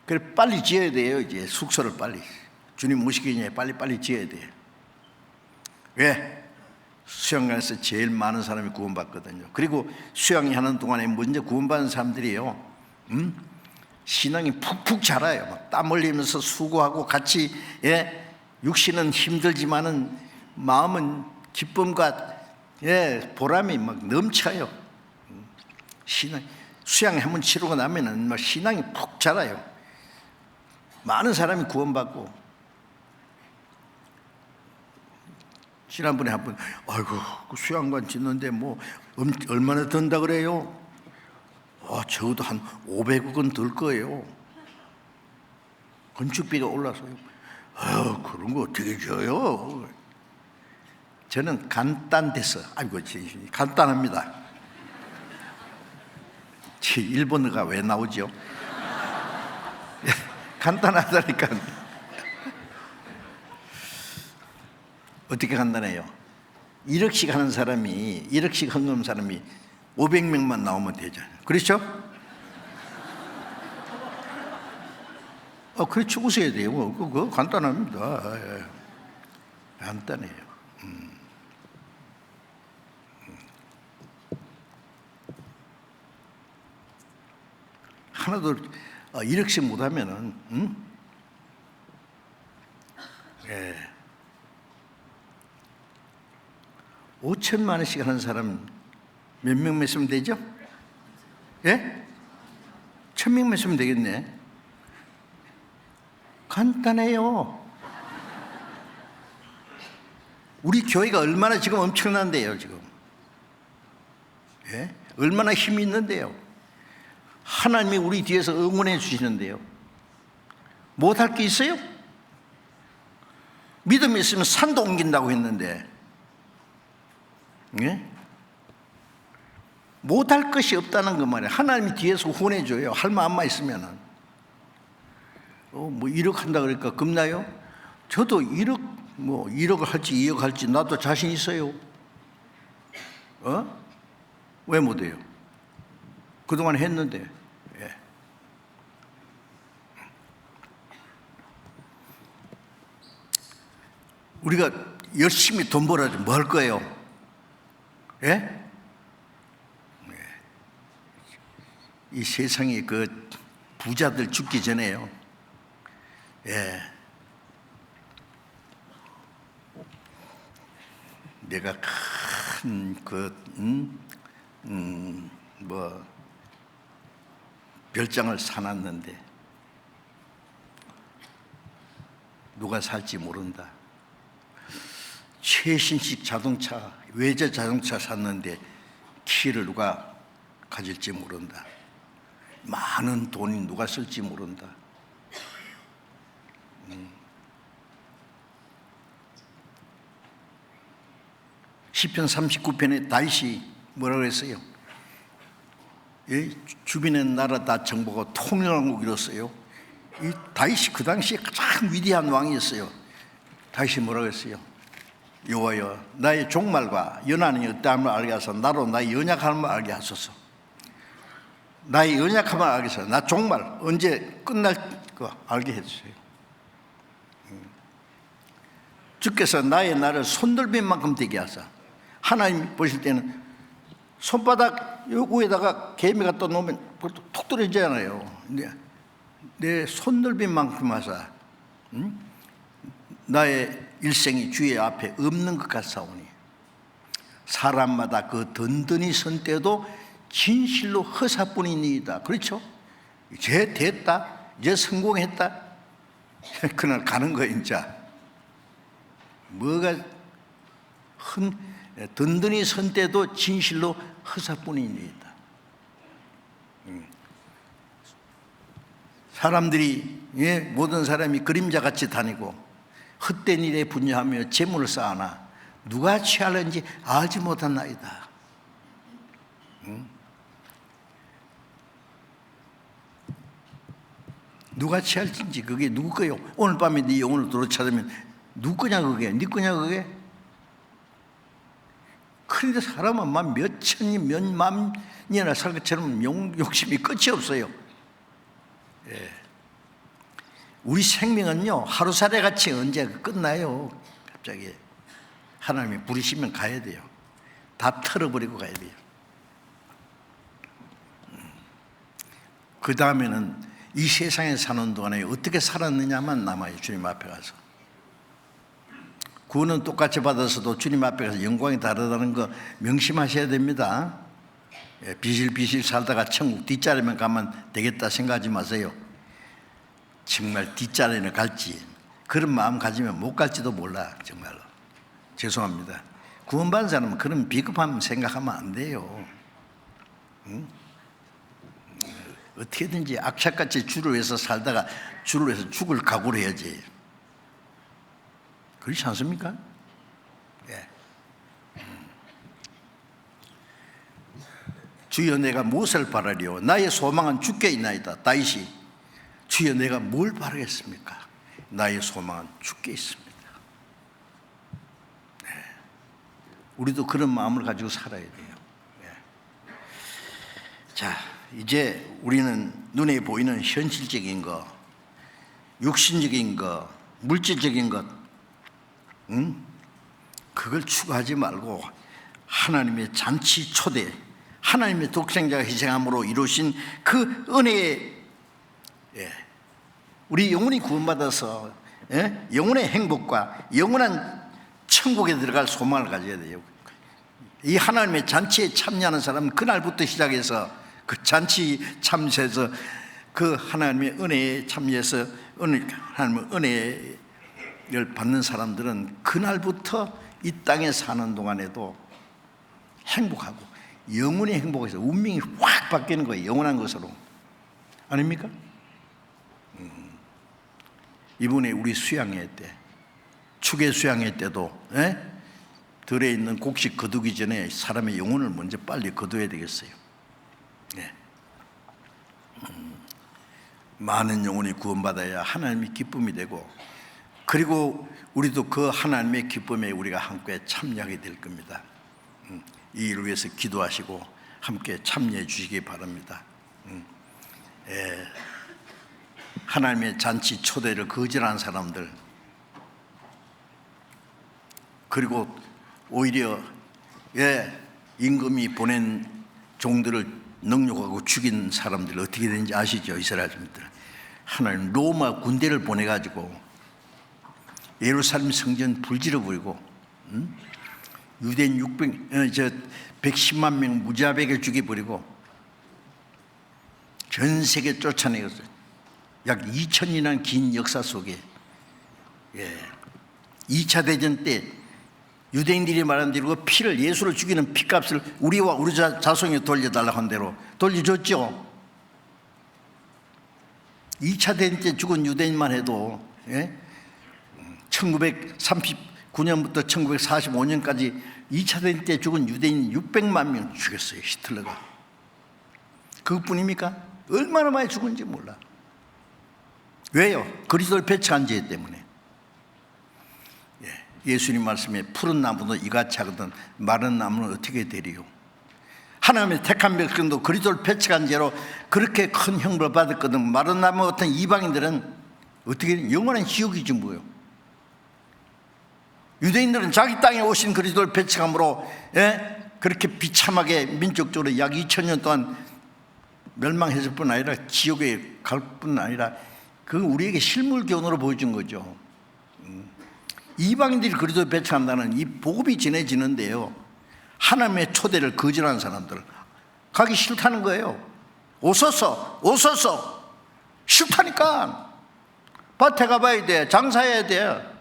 그래 빨리 지어야 돼요. 이제 숙소를 빨리 주님 모시기 전에 빨리 지어야 돼요. 왜? 수양관에서 제일 많은 사람이 구원받거든요. 그리고 수양하는 동안에 먼저 구원받은 사람들이요, 신앙이 푹푹 자라요. 막 땀 흘리면서 수고하고 같이, 예, 육신은 힘들지만은 마음은 기쁨과, 예, 보람이 막 넘쳐요. 신앙 수양 한번 치르고 나면은 막 신앙이 푹 자라요. 많은 사람이 구원받고. 지난번에 한번 아이고 그 수양관 짓는데 뭐 얼마나 든다 그래요? 적어도 한 500억은 들 거예요. 건축비가 올라서요. 그런 거 어떻게 져요? 저는 간단돼서, 아이고 간단합니다. 일본어가 왜 나오죠? 간단하다니까. 어떻게 간단해요? 1억씩 하는 사람이, 1억씩 헌금 사람이 500명만 나오면 되잖아요. 그렇죠? 그렇죠. 웃어야 돼요. 그거 간단합니다. 간단해요. 하나도 1억씩 못하면은, 예. 5천만 원씩 하는 사람 몇 명 맺으면 되죠? 예? 1,000명 맺으면 되겠네. 간단해요. 우리 교회가 얼마나 지금 엄청난데요, 지금. 예? 얼마나 힘이 있는데요. 하나님이 우리 뒤에서 응원해 주시는데요. 못할 게 있어요? 믿음이 있으면 산도 옮긴다고 했는데, 예? 못할 것이 없다는 거 말이에요. 하나님이 뒤에서 후원해줘요. 할 마음만 있으면은. 뭐 1억 한다 그러니까 겁나요? 저도 1억을 할지 2억 할지 나도 자신 있어요. 왜 못해요? 그동안 했는데. 예. 우리가 열심히 돈 벌어야지 뭐 할 거예요? 예? 이 세상에 그 부자들 죽기 전에요, 예, 내가 큰 별장을 사놨는데 누가 살지 모른다. 최신식 자동차, 외제 자동차 샀는데 키를 누가 가질지 모른다. 많은 돈이 누가 쓸지 모른다. 시편 39편에 다윗이 뭐라고 했어요? 예? 주변의 나라 다 정복하고 통일왕국 이뤘어요. 이 다윗이 그 당시에 가장 위대한 왕이었어요. 다윗이 뭐라고 했어요? 여호와여, 나의 종말과 연한이 어떠함을 알게 하소서. 나로 나의 연약함을 알게 하소서. 나의 연약함을 알게 하소서. 나 종말 언제 끝날 거 알게 해주세요. 주께서 나의 나를 손들빈 만큼 되게 하사. 하나님 보실 때는 손바닥 위에다가 개미가 또 놓으면 톡 떨어지잖아요. 내 손들빈 만큼 하사. 나의 일생이 주의 앞에 없는 것 같사오니 사람마다 그 든든히 선 때도 진실로 허사뿐이니이다. 그렇죠? 이제 됐다, 이제 성공했다, 그날 가는 거야. 이제 뭐가 든든히 선 때도 진실로 허사뿐이니이다. 사람들이, 모든 사람이 그림자같이 다니고 헛된 일에 분야하며 재물을 쌓아나 누가 취할는지 알지 못한나이다. 누가 취할지 그게 누구 거요? 오늘 밤에 네 영혼을 도로 찾으면 누구 거냐 그게? 네 거냐 그게? 그런데 사람은 막 몇 천이 몇 만이나 살 것처럼 욕심이 끝이 없어요. 예. 우리 생명은요, 하루살이 같이 언제 끝나요? 갑자기 하나님이 부르시면 가야 돼요. 다 털어버리고 가야 돼요. 그 다음에는 이 세상에 사는 동안에 어떻게 살았느냐만 남아요. 주님 앞에 가서. 구원은 똑같이 받아서도 주님 앞에 가서 영광이 다르다는 거 명심하셔야 됩니다. 비실비실 살다가 천국 뒷자리만 가면 되겠다 생각하지 마세요. 정말 뒷자리는 갈지, 그런 마음 가지면 못 갈지도 몰라. 정말로 죄송합니다. 구원받은 사람은 그런 비겁함 생각하면 안 돼요. 어떻게든지 악착같이 줄을 위해서 살다가 줄을 위해서 죽을 각오를 해야지. 그렇지 않습니까? 예. 주여 내가 무엇을 바라리요? 나의 소망은 주께 있나이다. 다윗이 주여 내가 뭘 바라겠습니까? 나의 소망은 주께 있습니다. 네. 우리도 그런 마음을 가지고 살아야 돼요. 네. 자, 이제 우리는 눈에 보이는 현실적인 것, 육신적인 것, 물질적인 것, 그걸 추구하지 말고 하나님의 잔치 초대, 하나님의 독생자가 희생함으로 이루신 그 은혜에 우리 영혼이 구원받아서 영혼의 행복과 영원한 천국에 들어갈 소망을 가져야 돼요. 이 하나님의 잔치에 참여하는 사람은 그날부터 시작해서 그 잔치 참여해서 그 하나님의 은혜에 참여해서 하나님의 은혜를 받는 사람들은 그날부터 이 땅에 사는 동안에도 행복하고 영원히 행복해서 운명이 확 바뀌는 거예요. 영원한 것으로. 아닙니까? 이번에 우리 수양회 때, 축의 수양회 때도 들에 있는 곡식 거두기 전에 사람의 영혼을 먼저 빨리 거둬야 되겠어요. 네. 많은 영혼이 구원받아야 하나님의 기쁨이 되고, 그리고 우리도 그 하나님의 기쁨에 우리가 함께 참여하게 될 겁니다. 이 일을 위해서 기도하시고 함께 참여해 주시기 바랍니다. 하나님의 잔치 초대를 거절한 사람들, 그리고 오히려 임금이 보낸 종들을 능욕하고 죽인 사람들 어떻게 되는지 아시죠? 이스라엘 사람들. 하나님 로마 군대를 보내가지고 예루살렘 성전 불질러 버리고 유대인 110만 명 무자백을 죽여버리고 전 세계 쫓아내었어요. 약 2000년이라는 긴 역사 속에 2차 대전 때 유대인들이 말한 대로 그 피를, 예수를 죽이는 피값을 우리와 우리 자손이 돌려달라고 한 대로 돌려줬죠. 2차 대전 때 죽은 유대인만 해도 1939년부터 1945년까지 2차 대전 때 죽은 유대인 600만 명 죽였어요, 히틀러가. 그것뿐입니까? 얼마나 많이 죽은지 몰라. 왜요? 그리스도를 배척한 죄 때문에. 예수님 말씀에 푸른 나무도 이같이 하거든 마른 나무는 어떻게 되리요? 하나님의 택한 백성도 그리스도를 배척한 죄로 그렇게 큰 형벌을 받았거든. 마른 나무 같은 이방인들은 어떻게 영원한 지옥이지 뭐요. 유대인들은 자기 땅에 오신 그리스도를 배척함으로 그렇게 비참하게 민족적으로 약 2000년 동안 멸망했을 뿐 아니라 지옥에 갈 뿐 아니라 그건 우리에게 실물교훈으로 보여준 거죠. 이방인들이 그리스도를 배척한다는 이 복음이 전해지는데요, 하나님의 초대를 거절하는 사람들 가기 싫다는 거예요. 오소서 싫다니까. 밭에 가봐야 돼, 장사해야 돼.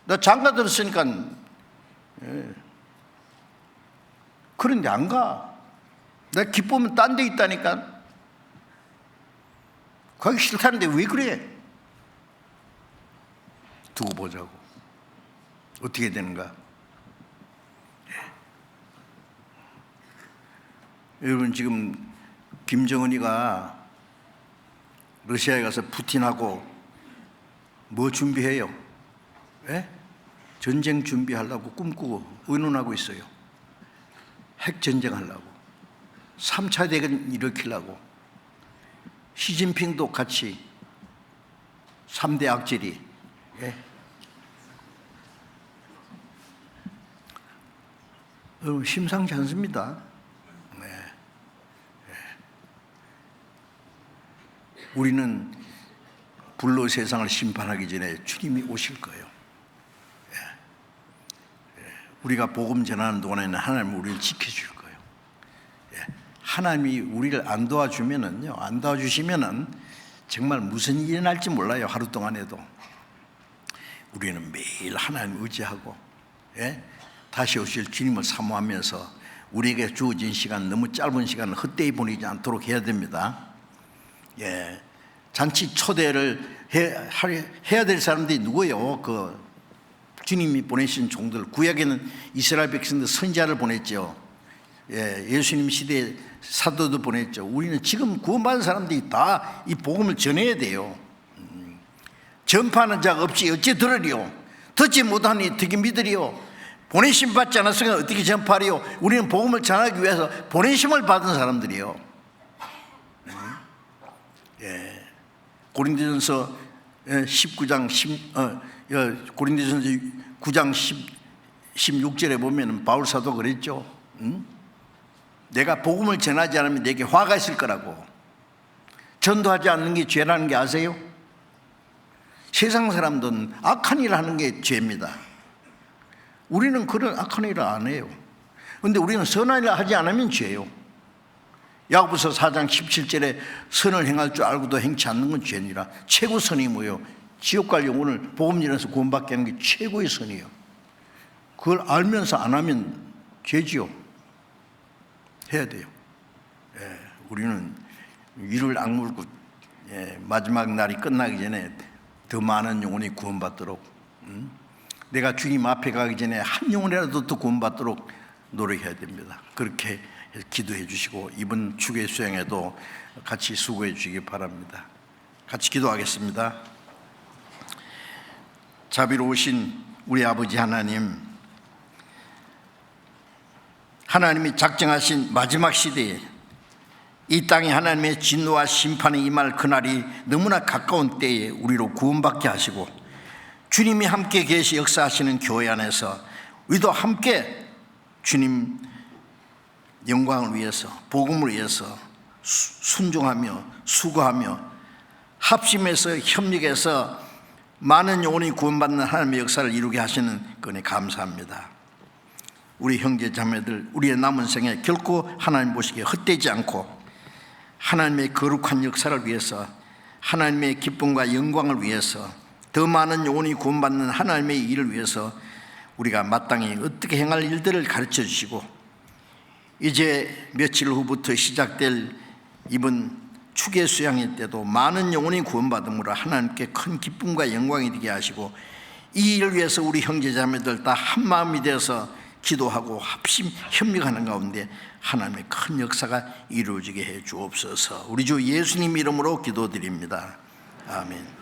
나 장가 들었으니까. 그런데 안 가. 내 기쁨은 딴 데 있다니까. 가기 싫다는데 왜 그래? 두고 보자고. 어떻게 되는가? 여러분, 지금 김정은이가 러시아에 가서 푸틴하고 뭐 준비해요? 전쟁 준비하려고 꿈꾸고 의논하고 있어요. 핵전쟁 하려고, 3차 대전 일으키려고. 시진핑도 같이 3대 악질이. 심상치 않습니다. 우리는 불로 세상을 심판하기 전에 주님이 오실 거예요. 우리가 복음 전하는 동안에는 하나님은 우리를 지켜줄 거예요. 하나님이 우리를 안 도와주면은요, 안 도와주시면은 정말 무슨 일이 날지 몰라요. 하루 동안에도. 우리는 매일 하나님 의지하고, 다시 오실 주님을 사모하면서 우리에게 주어진 시간, 너무 짧은 시간을 헛되이 보내지 않도록 해야 됩니다. 잔치 초대를 해야 될 사람들이 누구예요? 그 주님이 보내신 종들. 구약에는 이스라엘 백성들 선지자를 보냈죠. 예수님 시대에 사도도 보냈죠. 우리는 지금 구원받은 사람들이 다 이 복음을 전해야 돼요. 전파하는 자가 없이 어찌 들으리요? 듣지 못하니 어떻게 믿으리요? 보내심 받지 않았으면 어떻게 전파하리요? 우리는 복음을 전하기 위해서 보내심을 받은 사람들이요. 고린도전서 19장 고린도전서 9장 16절에 보면 바울 사도 그랬죠. 내가 복음을 전하지 않으면 내게 화가 있을 거라고. 전도하지 않는 게 죄라는 게 아세요? 세상 사람들은 악한 일을 하는 게 죄입니다. 우리는 그런 악한 일을 안 해요. 그런데 우리는 선한 일을 하지 않으면 죄예요. 야고보서 4장 17절에 선을 행할 줄 알고도 행치 않는 건 죄니라. 최고 선이 뭐예요? 지옥 갈 영혼을 복음 전해서 구원받게 하는 게 최고의 선이에요. 그걸 알면서 안 하면 죄지요. 해야 돼요. 우리는 이를 악물고 마지막 날이 끝나기 전에 더 많은 영혼이 구원받도록, 내가 주님 앞에 가기 전에 한 영혼이라도 더 구원받도록 노력해야 됩니다. 그렇게 기도해 주시고 이번 주계 수행에도 같이 수고해 주시기 바랍니다. 같이 기도하겠습니다. 자비로우신 우리 아버지 하나님, 하나님이 작정하신 마지막 시대에 이 땅에 하나님의 진노와 심판이 임할 그날이 너무나 가까운 때에 우리로 구원받게 하시고 주님이 함께 계시 역사하시는 교회 안에서 우리도 함께 주님 영광을 위해서, 복음을 위해서 순종하며 수고하며 합심해서 협력해서 많은 영혼이 구원받는 하나님의 역사를 이루게 하시는 그에 감사합니다. 우리 형제 자매들, 우리의 남은 생에 결코 하나님 보시기에 헛되지 않고 하나님의 거룩한 역사를 위해서, 하나님의 기쁨과 영광을 위해서, 더 많은 영혼이 구원받는 하나님의 일을 위해서 우리가 마땅히 어떻게 행할 일들을 가르쳐 주시고, 이제 며칠 후부터 시작될 이번 추계 수양회 때도 많은 영혼이 구원받음으로 하나님께 큰 기쁨과 영광이 되게 하시고, 이 일을 위해서 우리 형제자매들 다 한마음이 되어서 기도하고 합심 협력하는 가운데 하나님의 큰 역사가 이루어지게 해 주옵소서. 우리 주 예수님 이름으로 기도드립니다. 아멘.